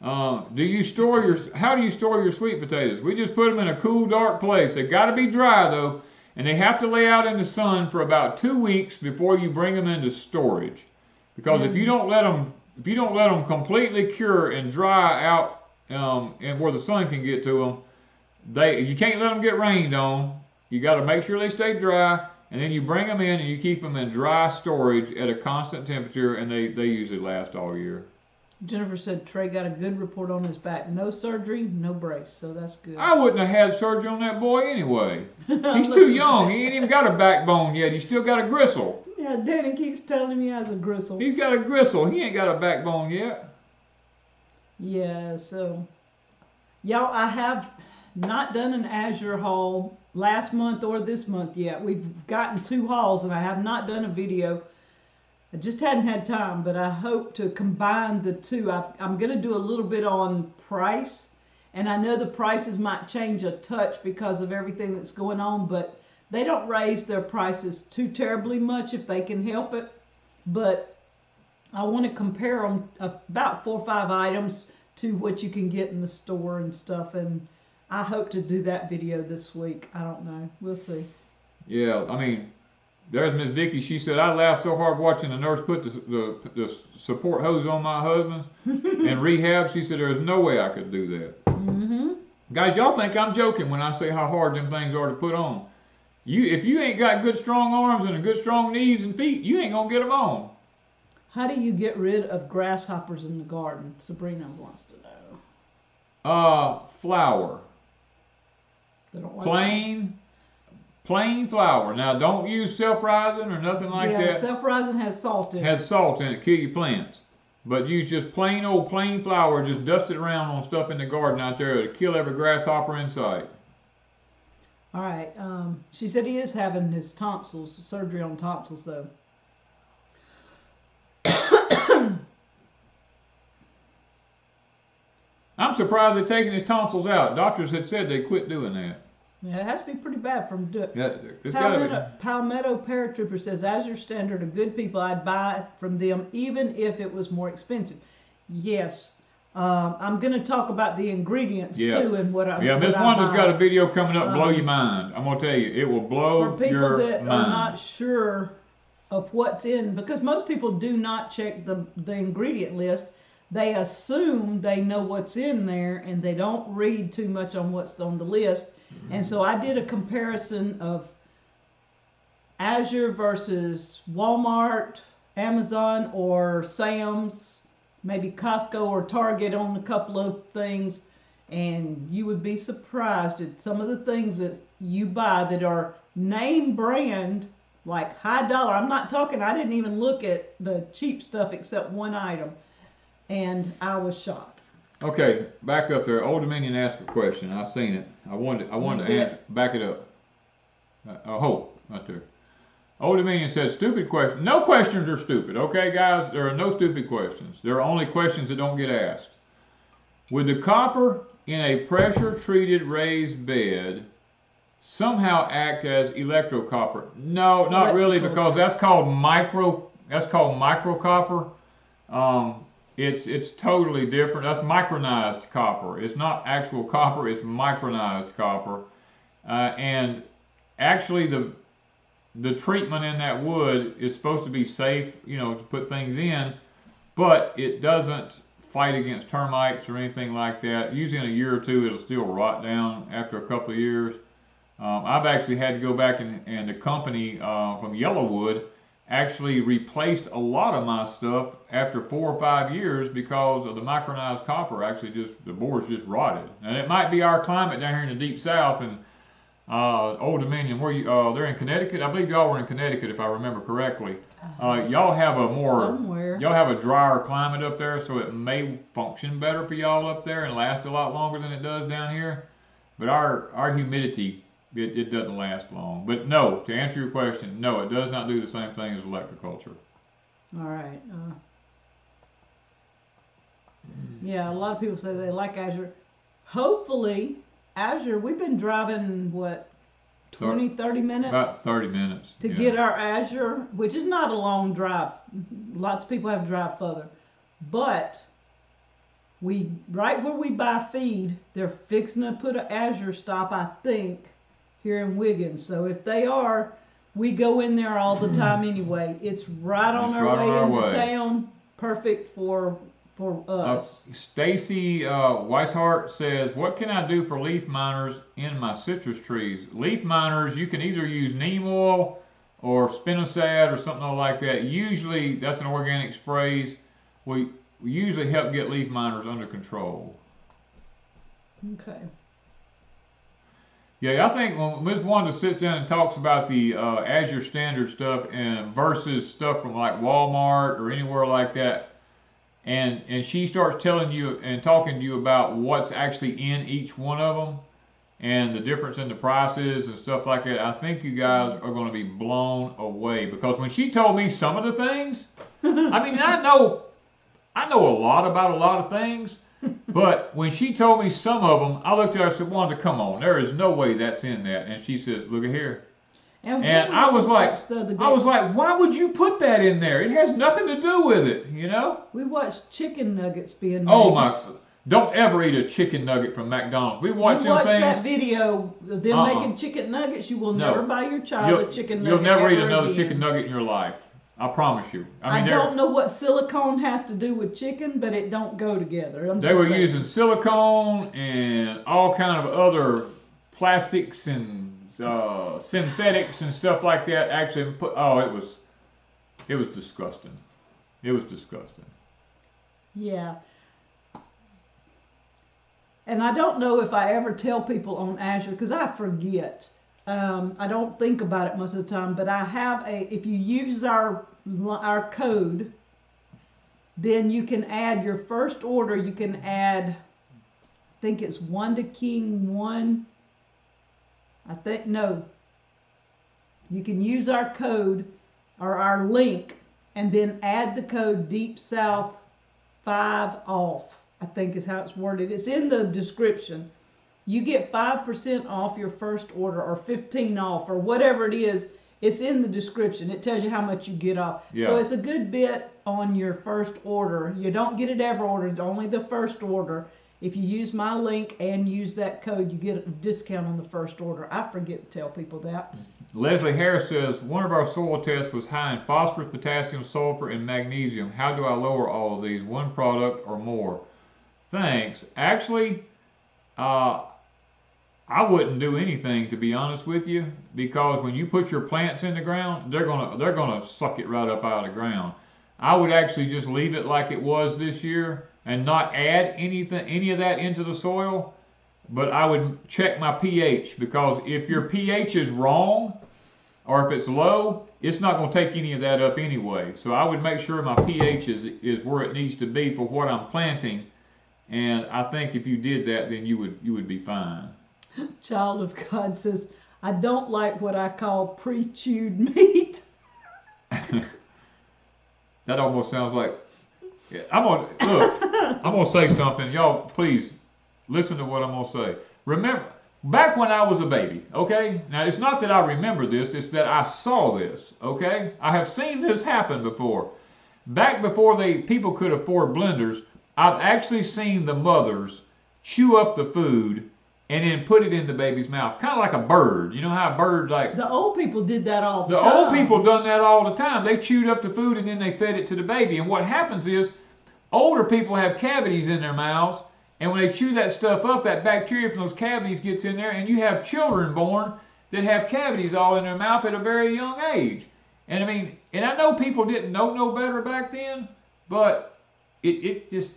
How do you store your sweet potatoes? We just put them in a cool, dark place. They got to be dry though, and they have to lay out in the sun for about 2 weeks before you bring them into storage. Because if you don't let them completely cure and dry out, and where the sun can get to them, you can't let them get rained on. You got to make sure they stay dry, and then you bring them in and you keep them in dry storage at a constant temperature, and they usually last all year. Jennifer said Trey got a good report on his back. No surgery, no brace, so that's good. I wouldn't have had surgery on that boy anyway. He's too young. He ain't even got a backbone yet. He's still got a gristle. Yeah, Danny keeps telling me he has a gristle. He's got a gristle. He ain't got a backbone yet. Yeah, so y'all, I have not done an Azure haul last month or this month yet. We've gotten 2 hauls and I have not done a video. I just hadn't had time, but I hope to combine the 2. I'm going to do a little bit on price, and I know the prices might change a touch because of everything that's going on, but they don't raise their prices too terribly much if they can help it. But I want to compare them, about 4 or 5 items, to what you can get in the store and stuff, and I hope to do that video this week. I don't know. We'll see. Yeah, I mean, there's Miss Vicky. She said, I laughed so hard watching the nurse put the support hose on my husband's and rehab. She said, there's no way I could do that. Mm-hmm. Guys, y'all think I'm joking when I say how hard them things are to put on. If you ain't got good strong arms and a good strong knees and feet, you ain't gonna get them on. How do you get rid of grasshoppers in the garden? Sabrina wants to know. Flour. They don't like Plain flour. Now, don't use self-rising or nothing like that. Yeah, self-rising has salt in it. Has salt in it, kill your plants. But use just plain flour, just dust it around on stuff in the garden out there to kill every grasshopper in sight. All right. She said he is having his tonsils, surgery on tonsils, though. I'm surprised they're taking his tonsils out. Doctors had said they quit doing that. Yeah, it has to be pretty bad from doing. Yeah, Palmetto Paratrooper says, Azure Standard are good people. I'd buy from them even if it was more expensive. Yes. I'm going to talk about the ingredients too and what I. Yeah, Miss Wanda's got a video coming up, blow your mind. I'm going to tell you, it will blow your mind. For people that are not sure of what's in, because most people do not check the ingredient list. They assume they know what's in there and they don't read too much on what's on the list. And so I did a comparison of Azure versus Walmart, Amazon, or Sam's, maybe Costco or Target on a couple of things. And you would be surprised at some of the things that you buy that are name brand, like high dollar. I'm not talking, I didn't even look at the cheap stuff except one item. And I was shocked. Okay, back up there. Old Dominion asked a question. I've seen it. I wanted to answer. Back it up. Hope right there. Old Dominion said, "Stupid question." No questions are stupid. Okay, guys, there are no stupid questions. There are only questions that don't get asked. With the copper in a pressure-treated raised bed somehow act as electrocopper? No, not really, because that's called micro copper. It's totally different. That's micronized copper. It's not actual copper. It's micronized copper. And actually, the treatment in that wood is supposed to be safe, you know, to put things in, but it doesn't fight against termites or anything like that. Usually in a year or two, it'll still rot down after a couple of years. I've actually had to go back and the company from Yellowwood actually replaced a lot of my stuff after 4 or 5 years because of the micronized copper. Actually, the boards just rotted. And it might be our climate down here in the deep south and Old Dominion. Where you? They're in Connecticut. I believe y'all were in Connecticut, if I remember correctly. Y'all have y'all have a drier climate up there, so it may function better for y'all up there and last a lot longer than it does down here. But our humidity, it doesn't last long. But no, to answer your question, no, it does not do the same thing as electroculture. All right. Yeah, a lot of people say they like Azure. Hopefully, Azure, we've been driving, what, 20, 30 minutes? About 30 minutes. To get our Azure, which is not a long drive. Lots of people have to drive further. But right where we buy feed, they're fixing to put an Azure stop, I think, here in Wiggins. So if they are, we go in there all the time anyway. It's right on our way into town. Perfect for us. Stacy Weishart says, what can I do for leaf miners in my citrus trees? Leaf miners, you can either use neem oil or spinosad or something like that. Usually, that's an organic sprays. We usually help get leaf miners under control. Okay. Yeah, I think when Ms. Wanda sits down and talks about the Azure Standard stuff and versus stuff from like Walmart or anywhere like that, and she starts telling you and talking to you about what's actually in each one of them and the difference in the prices and stuff like that, I think you guys are going to be blown away. Because when she told me some of the things, I mean, I know a lot about a lot of things, but when she told me some of them, I looked at her and said, Wanda, come on, there is no way that's in that. And she says, look at here. And I was like, why would you put that in there? It has nothing to do with it, you know? We watched chicken nuggets being made. Oh my! Don't ever eat a chicken nugget from McDonald's. We watched that video of them making chicken nuggets. You will never buy your child a chicken nugget. You'll never eat another chicken nugget in your life. I promise you. I don't know what silicone has to do with chicken, but it don't go together. They were using silicone and all kind of other plastics and synthetics and stuff like that. Actually, it was disgusting. It was disgusting. Yeah. And I don't know if I ever tell people on Azure, because I forget. I don't think about it most of the time, but I have if you use our code, then you can add your first order, you can add, I think it's Wanda King 1. You can use our code or our link and then add the code Deep South 5 off, I think is how it's worded. It's in the description. You get 5% off your first order or 15 off or whatever it is. It's in the description. It tells you how much you get off. Yeah. So it's a good bit on your first order. You don't get it every order, only the first order. If you use my link and use that code, you get a discount on the first order. I forget to tell people that. Leslie Harris says, one of our soil tests was high in phosphorus, potassium, sulfur, and magnesium. How do I lower all of these? One product or more? Thanks. Actually, I wouldn't do anything, to be honest with you, because when you put your plants in the ground, they're gonna suck it right up out of the ground. I would actually just leave it like it was this year and not add any of that into the soil. But I would check my pH, because if your pH is wrong or if it's low, it's not going to take any of that up anyway. So I would make sure my pH is where it needs to be for what I'm planting. And I think if you did that, then you would be fine. Child of God says, I don't like what I call pre-chewed meat. That almost sounds like, I'm gonna say something. Y'all, please listen to what I'm going to say. Remember, back when I was a baby, okay? Now, it's not that I remember this, it's that I saw this, okay? I have seen this happen before. Back before people could afford blenders, I've actually seen the mothers chew up the food and then put it in the baby's mouth, kind of like a bird. You know how a bird like... The old people did that all the time. The old people done that all the time. They chewed up the food and then they fed it to the baby. And what happens is, older people have cavities in their mouths, and when they chew that stuff up, that bacteria from those cavities gets in there, and you have children born that have cavities all in their mouth at a very young age. And I mean, and I know people didn't know no better back then, but it just,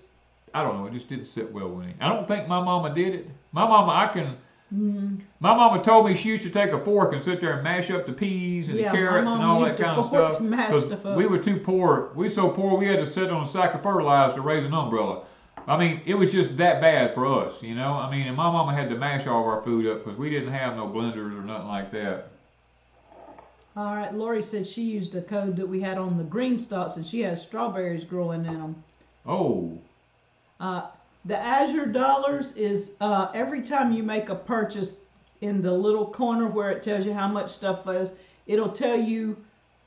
I don't know, it just didn't sit well with me. I don't think my mama did it. My mama, my mama told me she used to take a fork and sit there and mash up the peas and the carrots and all that kind of stuff. Because we were too poor. We were so poor we had to sit on a sack of fertilizer to raise an umbrella. I mean, it was just that bad for us, you know. I mean, and my mama had to mash all of our food up because we didn't have no blenders or nothing like that. All right, Lori said she used a code that we had on the green stalks, and she has strawberries growing in them. Oh. The Azure dollars is every time you make a purchase, in the little corner where it tells you how much stuff is, it'll tell you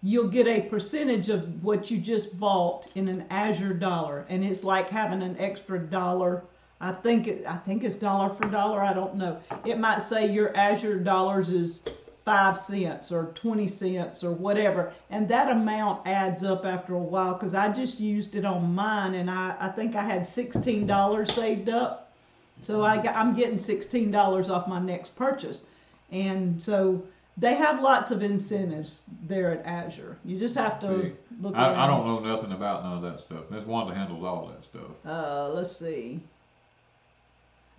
you'll get a percentage of what you just bought in an Azure dollar, and it's like having an extra dollar. I think it's dollar for dollar. I don't know. It might say your Azure dollars is 5 cents or 20 cents or whatever, and that amount adds up after a while, because I just used it on mine, and I think I had $16 saved up, so I'm getting $16 off my next purchase. And so they have lots of incentives there at Azure. You just have to look around. I don't know nothing about none of that stuff. Miss Wanda handles all that stuff. Let's see.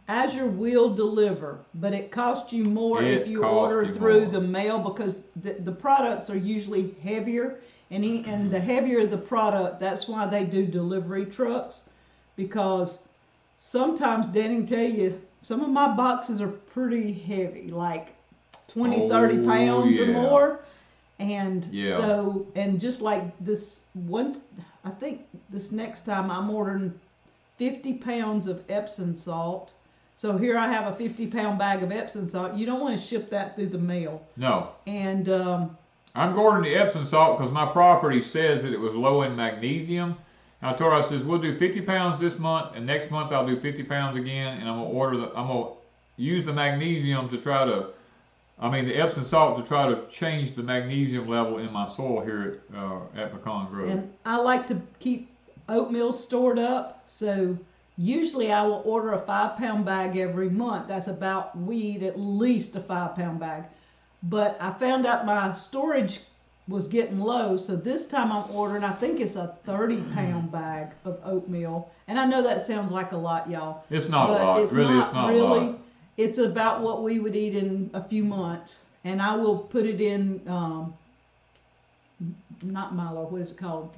Azure will deliver, but it costs you more if you order through the mail, because the products are usually heavier, and the heavier the product, that's why they do delivery trucks, because sometimes, Danny can tell you, some of my boxes are pretty heavy, like 20, 30 pounds or more. And so, and just like this one, I think this next time I'm ordering 50 pounds of Epsom salt. So here I have a 50-pound bag of Epsom salt. You don't want to ship that through the mail. No. And I'm ordering the Epsom salt because my property says that it was low in magnesium. And I told her, I says, we'll do 50 pounds this month, and next month I'll do 50 pounds again, and I'm gonna use the magnesium to try to, the Epsom salt to try to change the magnesium level in my soil here at Pecan Grove. And I like to keep oatmeal stored up, so usually I will order a 5-pound bag every month. That's about, we eat at least a 5-pound bag. But I found out my storage was getting low, so this time I'm ordering, I think it's a 30-pound bag of oatmeal. And I know that sounds like a lot, y'all. It's not a lot. It's not a lot. It's about what we would eat in a few months. And I will put it in, not Milo, what is it called?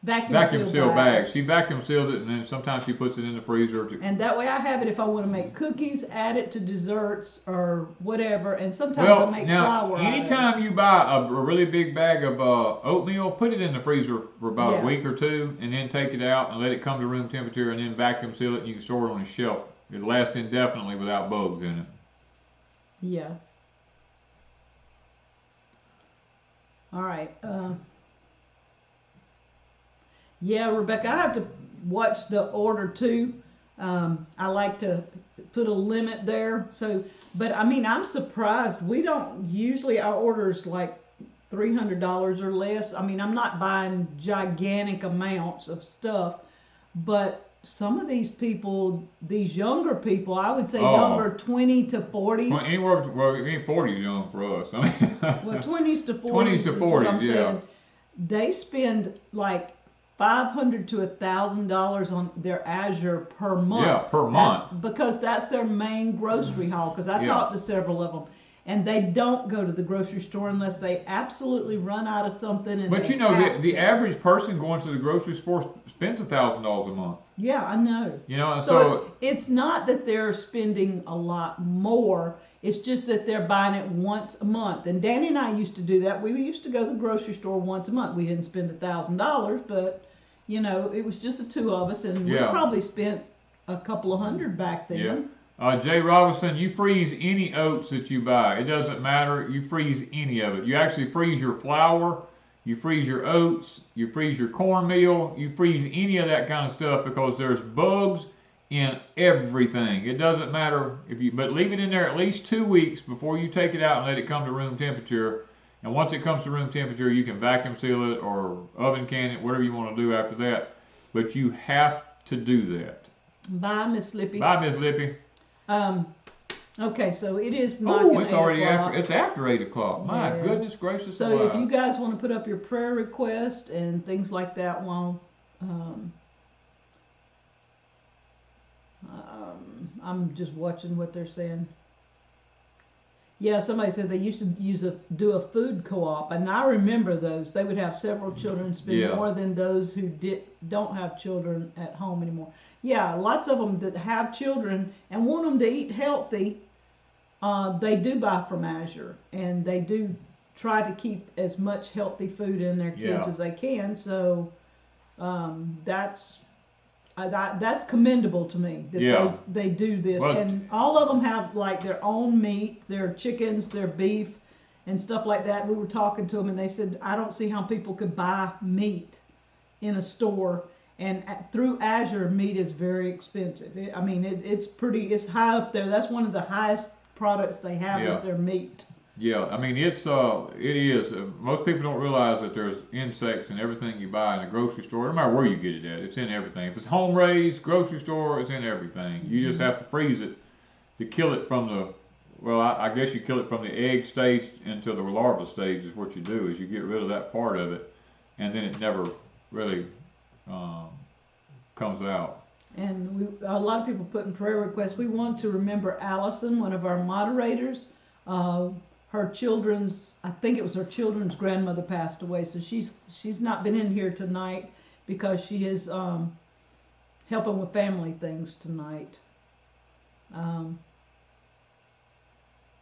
Vacuum seal bags. She vacuum seals it, and then sometimes she puts it in the freezer. And that way I have it if I want to make cookies, add it to desserts or whatever. And sometimes I make flour. Anytime you buy a really big bag of oatmeal, put it in the freezer for about a week or two, and then take it out and let it come to room temperature, and then vacuum seal it, and you can store it on a shelf. It'll last indefinitely without bugs in it. Yeah. All right. Yeah, Rebecca, I have to watch the order too. I like to put a limit there. So, but I mean, I'm surprised. We don't usually, our orders like $300 or less. I mean, I'm not buying gigantic amounts of stuff, but some of these people, these younger people, I would say younger, 20 to 40s. Well, anywhere, 40 is young for us. I mean, well, 20s to 40s. 20s to 40s, yeah. Saying. They spend like $500 to $1,000 on their Azure per month. Yeah, per month. Because that's their main grocery haul. Because I talked to several of them, and they don't go to the grocery store unless they absolutely run out of something. But you know, the average person going to the grocery store spends $1,000 a month. Yeah, I know. You know, so it's not that they're spending a lot more. It's just that they're buying it once a month. And Danny and I used to do that. We used to go to the grocery store once a month. We didn't spend $1,000, but you know, it was just the two of us, and we probably spent a couple of hundred back then. Yeah. Jay Robinson, you freeze any oats that you buy. It doesn't matter. You freeze any of it. You actually freeze your flour. You freeze your oats. You freeze your cornmeal. You freeze any of that kind of stuff because there's bugs in everything. It doesn't matter if you, but leave it in there at least 2 weeks before you take it out and let it come to room temperature. And once it comes to room temperature, you can vacuum seal it or oven can it, whatever you want to do after that. But you have to do that. Bye, Miss Lippy. Bye, Miss Lippy. Okay, so it is knocking 8 it's already o'clock. it's after 8 o'clock. My Yeah. goodness gracious. So alive. if you guys want to put up your prayer request and things like that while I'm just watching what they're saying. Yeah, somebody said they used to do a food co-op, and I remember those. They would have several children, spend Yeah. more than those who don't have children at home anymore. Yeah, lots of them that have children and want them to eat healthy, they do buy from Azure, and they do try to keep as much healthy food in their kids Yeah. as they can. So that's commendable to me that Yeah. they do this. Well, and all of them have like their own meat, their chickens, their beef, and stuff like that. We were talking to them, and they said, I don't see how people could buy meat in a store. And through Azure, meat is very expensive. It's high up there. That's one of the highest products they have Yeah. is their meat. Yeah, I mean it is. Most people don't realize that there's insects in everything you buy in a grocery store. No matter where you get it at, it's in everything. If it's home raised, grocery store, it's in everything. You just have to freeze it to kill it from the. Well, I guess you kill it from the egg stage into the larva stage is what you do. Is you get rid of that part of it, and then it never really comes out. And a lot of people put in prayer requests. We want to remember Allison, one of our moderators. Her children's, I think it was her children's grandmother passed away, so she's not been in here tonight because she is helping with family things tonight. Oh,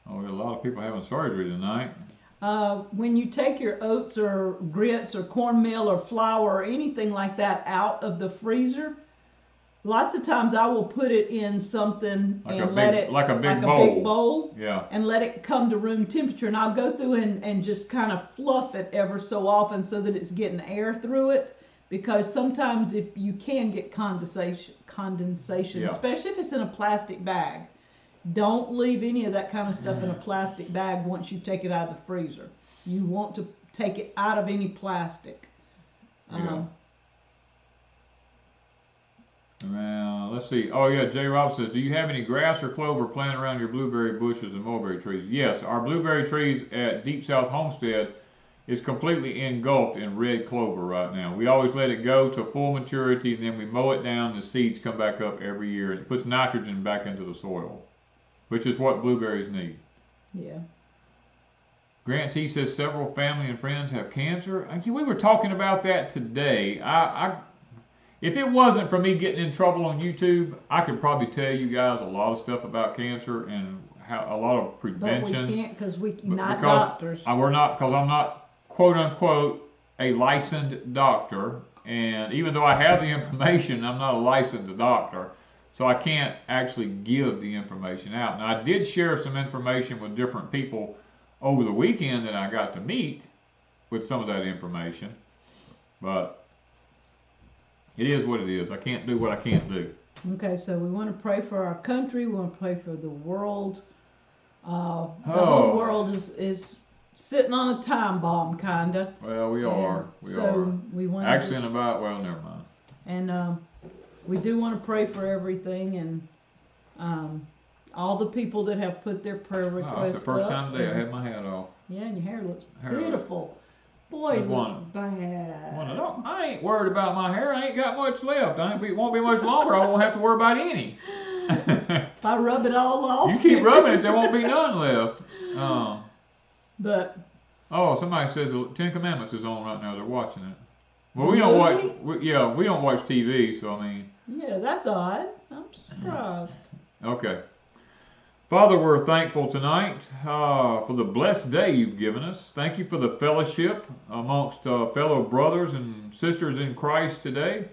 we got a lot of people having surgery tonight. When you take your oats or grits or cornmeal or flour or anything like that out of the freezer, lots of times I will put it in something like a big bowl. Yeah. And let it come to room temperature. And I'll go through and just kind of fluff it ever so often so that it's getting air through it. Because sometimes if you can get condensation, Yeah. especially if it's in a plastic bag. Don't leave any of that kind of stuff in a plastic bag once you take it out of the freezer. You want to take it out of any plastic. Yeah. Now, let's see. Oh, yeah, Jay Rob says, do you have any grass or clover planted around your blueberry bushes and mulberry trees? Yes, our blueberry trees at Deep South Homestead is completely engulfed in red clover right now. We always let it go to full maturity, and then we mow it down, and the seeds come back up every year. It puts nitrogen back into the soil, which is what blueberries need. Yeah. Grant T says several family and friends have cancer. We were talking about that today. If it wasn't for me getting in trouble on YouTube, I could probably tell you guys a lot of stuff about cancer and how a lot of preventions. But we can't because we're not doctors. I'm not quote unquote a licensed doctor, and even though I have the information, I'm not a licensed doctor, so I can't actually give the information out. Now I did share some information with different people over the weekend that I got to meet with some of that information, but it is what it is. I can't do what I can't do. Okay, so we want to pray for our country. We want to pray for the world. The whole world is sitting on a time bomb, kinda. Well, we are. We want actually in about. Well, never mind. And we do want to pray for everything and all the people that have put their prayer requests up. It's the first time today I had my hat off. Yeah, and your hair looks beautiful. Boy, it looks bad. I ain't worried about my hair. I ain't got much left. It won't be much longer. I won't have to worry about any. If I rub it all off. You keep rubbing it, there won't be none left. But. Oh, somebody says the Ten Commandments is on right now. They're watching it. Well, we don't watch. We don't watch TV, so I mean. Yeah, that's odd. I'm surprised. Okay. Father, we're thankful tonight for the blessed day you've given us. Thank you for the fellowship amongst fellow brothers and sisters in Christ today.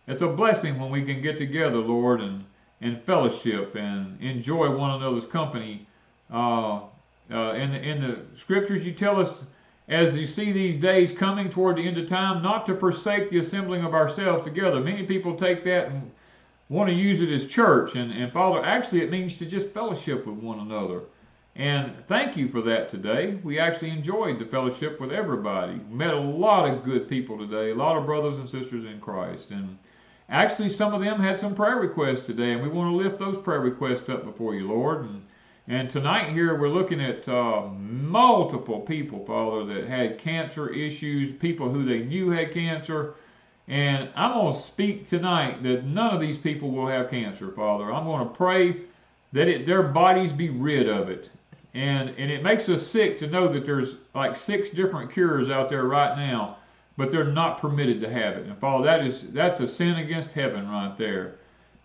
It's a blessing when we can get together, Lord, and and fellowship and enjoy one another's company. In the scriptures, you tell us, as you see these days coming toward the end of time, not to forsake the assembling of ourselves together. Many people take that and want to use it as church. And Father, actually it means to just fellowship with one another. And thank you for that today. We actually enjoyed the fellowship with everybody. Met a lot of good people today, a lot of brothers and sisters in Christ. And actually some of them had some prayer requests today, and we want to lift those prayer requests up before you, Lord. And tonight here we're looking at multiple people, Father, that had cancer issues, people who they knew had cancer. And I'm going to speak tonight that none of these people will have cancer, Father. I'm going to pray that their bodies be rid of it. And it makes us sick to know that there's like 6 different cures out there right now, but they're not permitted to have it. And Father, that's a sin against heaven right there.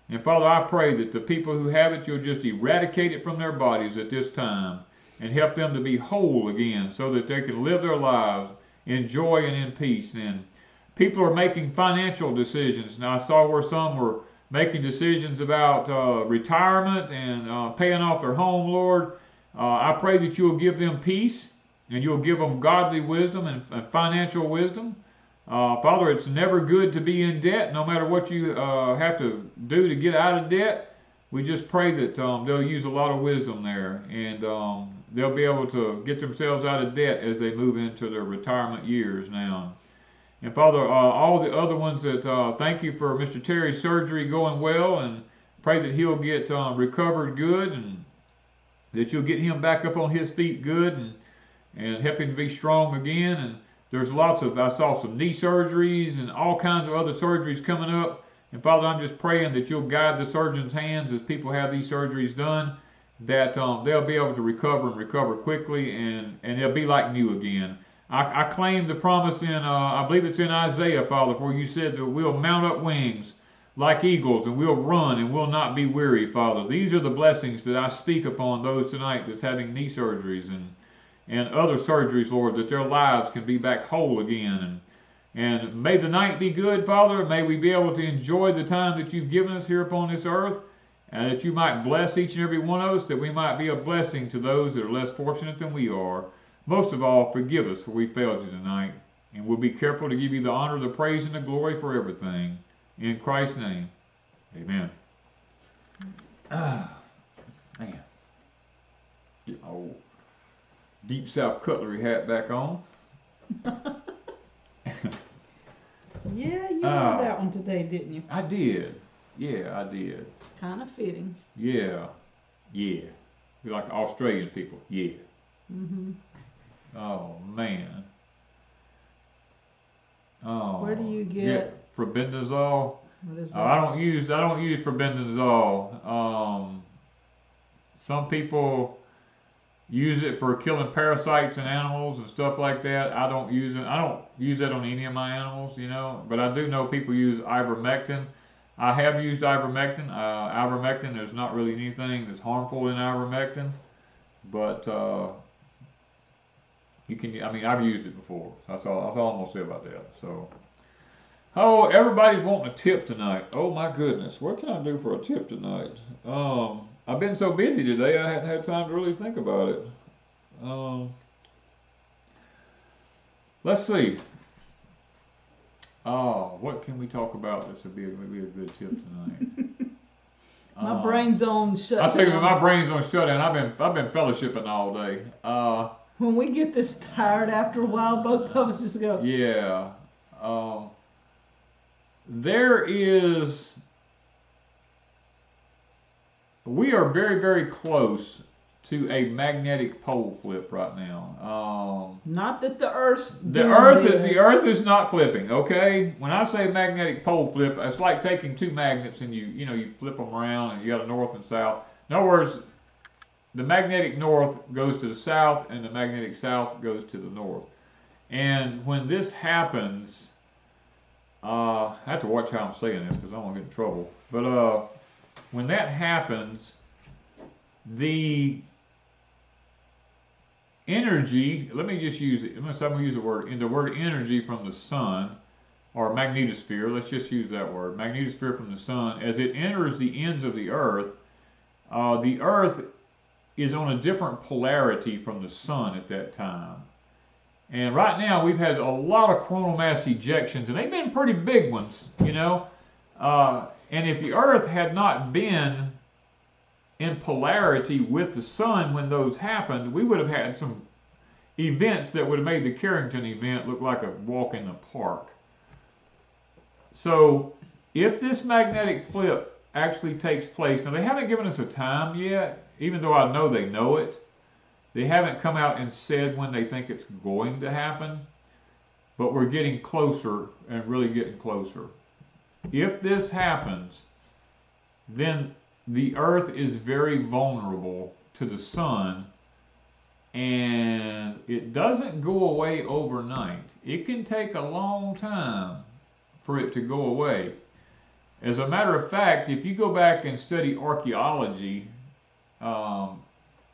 And Father, I pray that the people who have it, you'll just eradicate it from their bodies at this time and help them to be whole again so that they can live their lives in joy and in peace. And people are making financial decisions. Now I saw where some were making decisions about retirement and paying off their home, Lord. I pray that you'll give them peace and you'll give them godly wisdom and financial wisdom. Father, it's never good to be in debt, no matter what you have to do to get out of debt. We just pray that they'll use a lot of wisdom there, and they'll be able to get themselves out of debt as they move into their retirement years now. And Father, all the other ones that thank you for Mr. Terry's surgery going well, and pray that he'll get recovered good, and that you'll get him back up on his feet good, and help him to be strong again. And there's lots of, I saw some knee surgeries and all kinds of other surgeries coming up. And Father, I'm just praying that you'll guide the surgeon's hands as people have these surgeries done, that they'll be able to recover and recover quickly, and they'll be like new again. I claim the promise in, I believe it's in Isaiah, Father, where you said that we'll mount up wings like eagles, and we'll run and we'll not be weary, Father. These are the blessings that I speak upon those tonight that's having knee surgeries and other surgeries, Lord, that their lives can be back whole again. And may the night be good, Father. May we be able to enjoy the time that you've given us here upon this earth, and that you might bless each and every one of us, that we might be a blessing to those that are less fortunate than we are. Most of all, forgive us for we failed you tonight, and we'll be careful to give you the honor, the praise, and the glory for everything. In Christ's name, amen. Man. Get my old deep South Cutlery hat back on. Yeah, you wore that one today, didn't you? I did. Yeah, I did. Kind of fitting. Yeah. Yeah. You're like Australian people. Yeah. Mm-hmm. Oh, man. Oh. Where do you get? Yeah, Farbendazole. What is that? I don't use Farbendazole. Some people use it for killing parasites in animals and stuff like that. I don't use it. I don't use that on any of my animals, you know. But I do know people use ivermectin. I have used ivermectin. Ivermectin, there's not really anything that's harmful in ivermectin, but you can. I mean, I've used it before. That's all I'm gonna say about that. So, oh, everybody's wanting a tip tonight. Oh my goodness, what can I do for a tip tonight? I've been so busy today, I hadn't had time to really think about it. Let's see. What can we talk about? This would be maybe a good tip tonight. My brain's on shutdown. I tell you, my brain's on shutdown. I've been fellowshipping all day. When we get this tired after a while, both of us just go. Yeah. We are very, very close to a magnetic pole flip right now. Not that the Earth's the Earth is not flipping. Okay, when I say magnetic pole flip, it's like taking two magnets and you flip them around, and you got a north and south. In other words, the magnetic north goes to the south, and the magnetic south goes to the north. And when this happens, I have to watch how I'm saying this because I don't want to get in trouble. But when that happens, the energy, let me just use it. I'm going to use the word energy from the sun or magnetosphere, let's just use that word, magnetosphere from the sun, as it enters the ends of the Earth is on a different polarity from the sun at that time. And right now we've had a lot of coronal mass ejections, and they've been pretty big ones, you know. And if the Earth had not been in polarity with the sun when those happened, we would have had some events that would have made the Carrington event look like a walk in the park. So if this magnetic flip actually takes place, now they haven't given us a time yet, even though I know they know it. They haven't come out and said when they think it's going to happen, but we're getting closer and really getting closer. If this happens, then the Earth is very vulnerable to the sun, and it doesn't go away overnight. It can take a long time for it to go away. As a matter of fact, if you go back and study archaeology,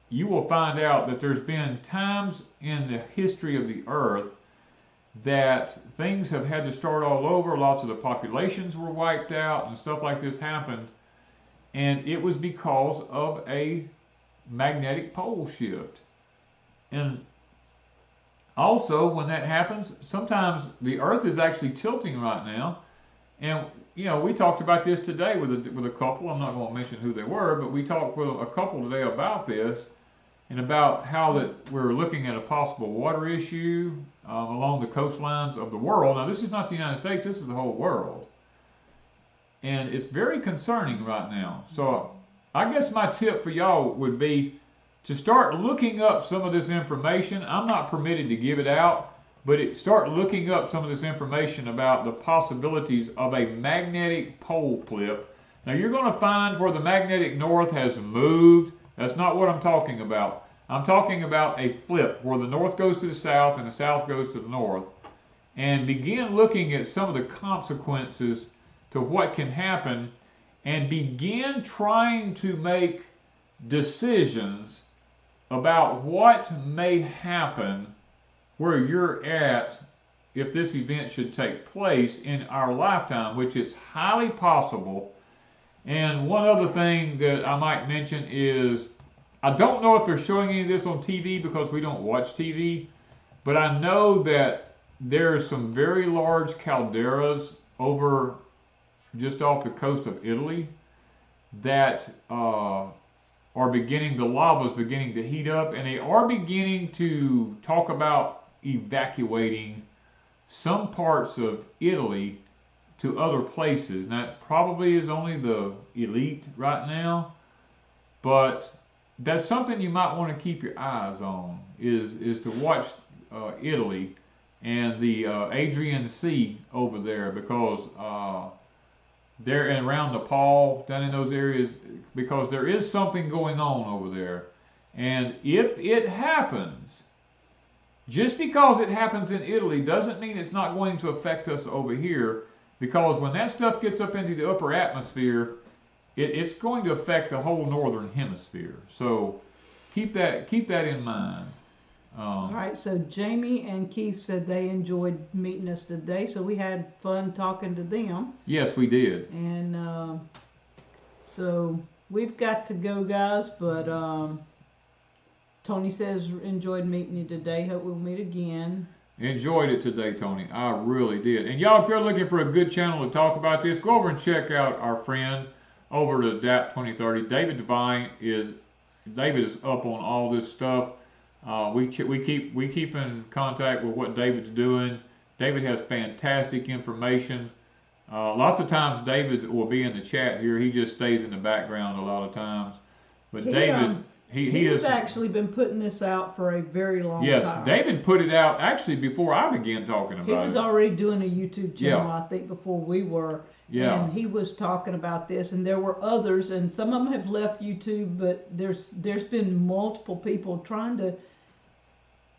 you will find out that there's been times in the history of the Earth that things have had to start all over. Lots of the populations were wiped out and stuff like this happened. And it was because of a magnetic pole shift. And also, when that happens, sometimes the Earth is actually tilting right now. And, you know, we talked about this today with a couple. I'm not going to mention who they were, but we talked with a couple today about this and about how that we're looking at a possible water issue along the coastlines of the world. Now, this is not the United States. This is the whole world. And it's very concerning right now. So I guess my tip for y'all would be to start looking up some of this information. I'm not permitted to give it out, but start looking up some of this information about the possibilities of a magnetic pole flip. Now you're going to find where the magnetic north has moved. That's not what I'm talking about. I'm talking about a flip where the north goes to the south and the south goes to the north. And begin looking at some of the consequences to what can happen, and begin trying to make decisions about what may happen where you're at if this event should take place in our lifetime, which it's highly possible. And one other thing that I might mention is, I don't know if they're showing any of this on TV because we don't watch TV, but I know that there's some very large calderas over just off the coast of Italy that are beginning, the lava's beginning to heat up, and they are beginning to talk about evacuating some parts of Italy to other places. Now, that probably is only the elite right now, but that's something you might want to keep your eyes on, is to watch Italy and the Adrian Sea over there, because there and around Nepal, down in those areas, because there is something going on over there. And if it happens, just because it happens in Italy doesn't mean it's not going to affect us over here, because when that stuff gets up into the upper atmosphere, it's going to affect the whole northern hemisphere. So keep that in mind. All right, so Jamie and Keith said they enjoyed meeting us today, so we had fun talking to them. Yes, we did. And so we've got to go, guys, but Tony says enjoyed meeting you today. Hope we'll meet again. Enjoyed it today, Tony. I really did. And y'all, if you're looking for a good channel to talk about this, go over and check out our friend over to DAP 2030. David is up on all this stuff. We keep in contact with what David's doing. David has fantastic information. Lots of times David will be in the chat here. He just stays in the background a lot of times. But David, he has actually been putting this out for a very long time. Yes, David put it out actually before I began talking about it. He was already doing a YouTube channel, I think, before we were. Yeah. And he was talking about this, and there were others, and some of them have left YouTube, but there's been multiple people trying to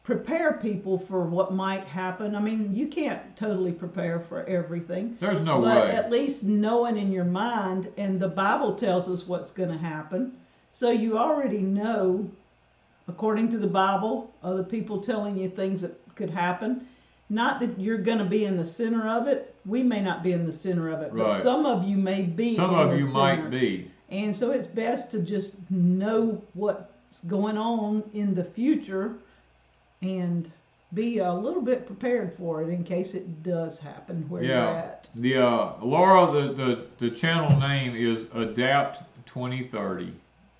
prepare people for what might happen. I mean, you can't totally prepare for everything. There's no way. But at least knowing in your mind, and the Bible tells us what's going to happen. So you already know, according to the Bible, other people telling you things that could happen. not that you're going to be in the center of it. We may not be in the center of it, but Right. some of you may be. Some in of the you center. might be. And so it's best to just know what's going on in the future and be a little bit prepared for it in case it does happen where you're at. The Laura, the channel name is Adapt 2030,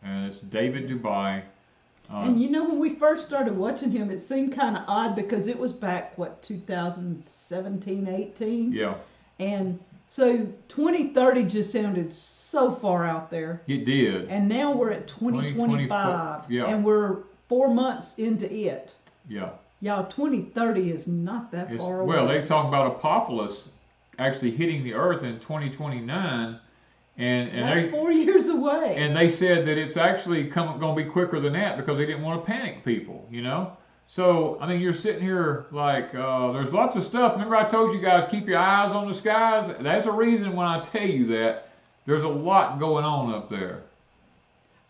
and it's David Dubai. And you know, when we first started watching him, it seemed kind of odd because it was back, what, 2017, 18? Yeah. And so 2030 just sounded so far out there. It did. And now we're at 2025. Yeah. And we're 4 months into it. Yeah. Y'all, 2030 is not that far away. Well, they're talking about apocalypse actually hitting the earth in 2029. And that's 4 years away. And they said that it's actually going to be quicker than that because they didn't want to panic people, you know? So, I mean, you're sitting here like, there's lots of stuff. Remember I told you guys, keep your eyes on the skies? That's a reason when I tell you that. There's a lot going on up there.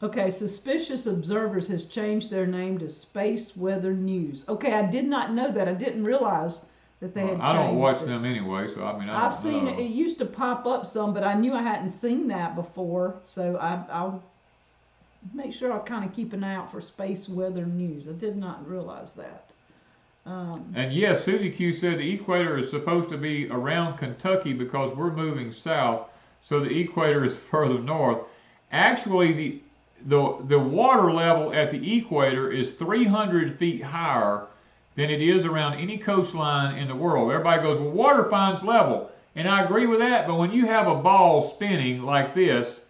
Okay, Suspicious Observers has changed their name to Space Weather News. Okay, I did not know that. I didn't realize that they had changed I don't watch it. them anyway, so I mean, I I've seen it. It used to pop up some, but I knew I hadn't seen that before. So I'll make sure I kind of keep an eye out for Space Weather News. I did not realize that. And yes, Susie Q said the equator is supposed to be around Kentucky because we're moving south, so the equator is further north. Actually, the water level at the equator is 300 feet higher than it is around any coastline in the world. Everybody goes, well, water finds level. And I agree with that, but when you have a ball spinning like this,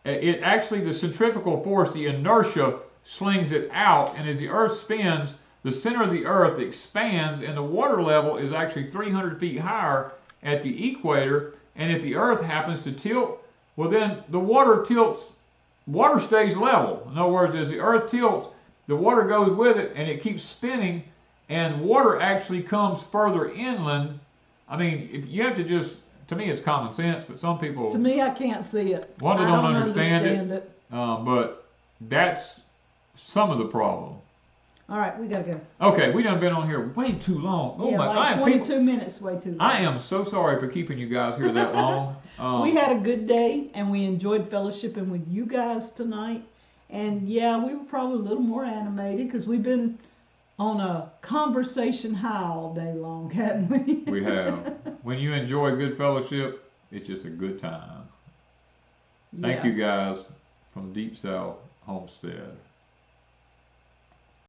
it actually, the centrifugal force, the inertia, slings it out, and as the earth spins, the center of the earth expands, and the water level is actually 300 feet higher at the equator, and if the earth happens to tilt, well then the water tilts, water stays level. In other words, as the earth tilts, the water goes with it, and it keeps spinning, and water actually comes further inland. I mean, if you have to just, to me it's common sense, but some people... To me, I can't see it. Wanda don't understand it. But that's some of the problem. All right, we got to go. Okay, we done been on here way too long. Oh yeah, my, like 22 minutes, way too long. I am so sorry for keeping you guys here that long. We had a good day, and we enjoyed fellowshipping with you guys tonight. And yeah, we were probably a little more animated because we've been on a conversation high all day long, hadn't we? We have. When you enjoy good fellowship, it's just a good time. Thank you guys from Deep South Homestead.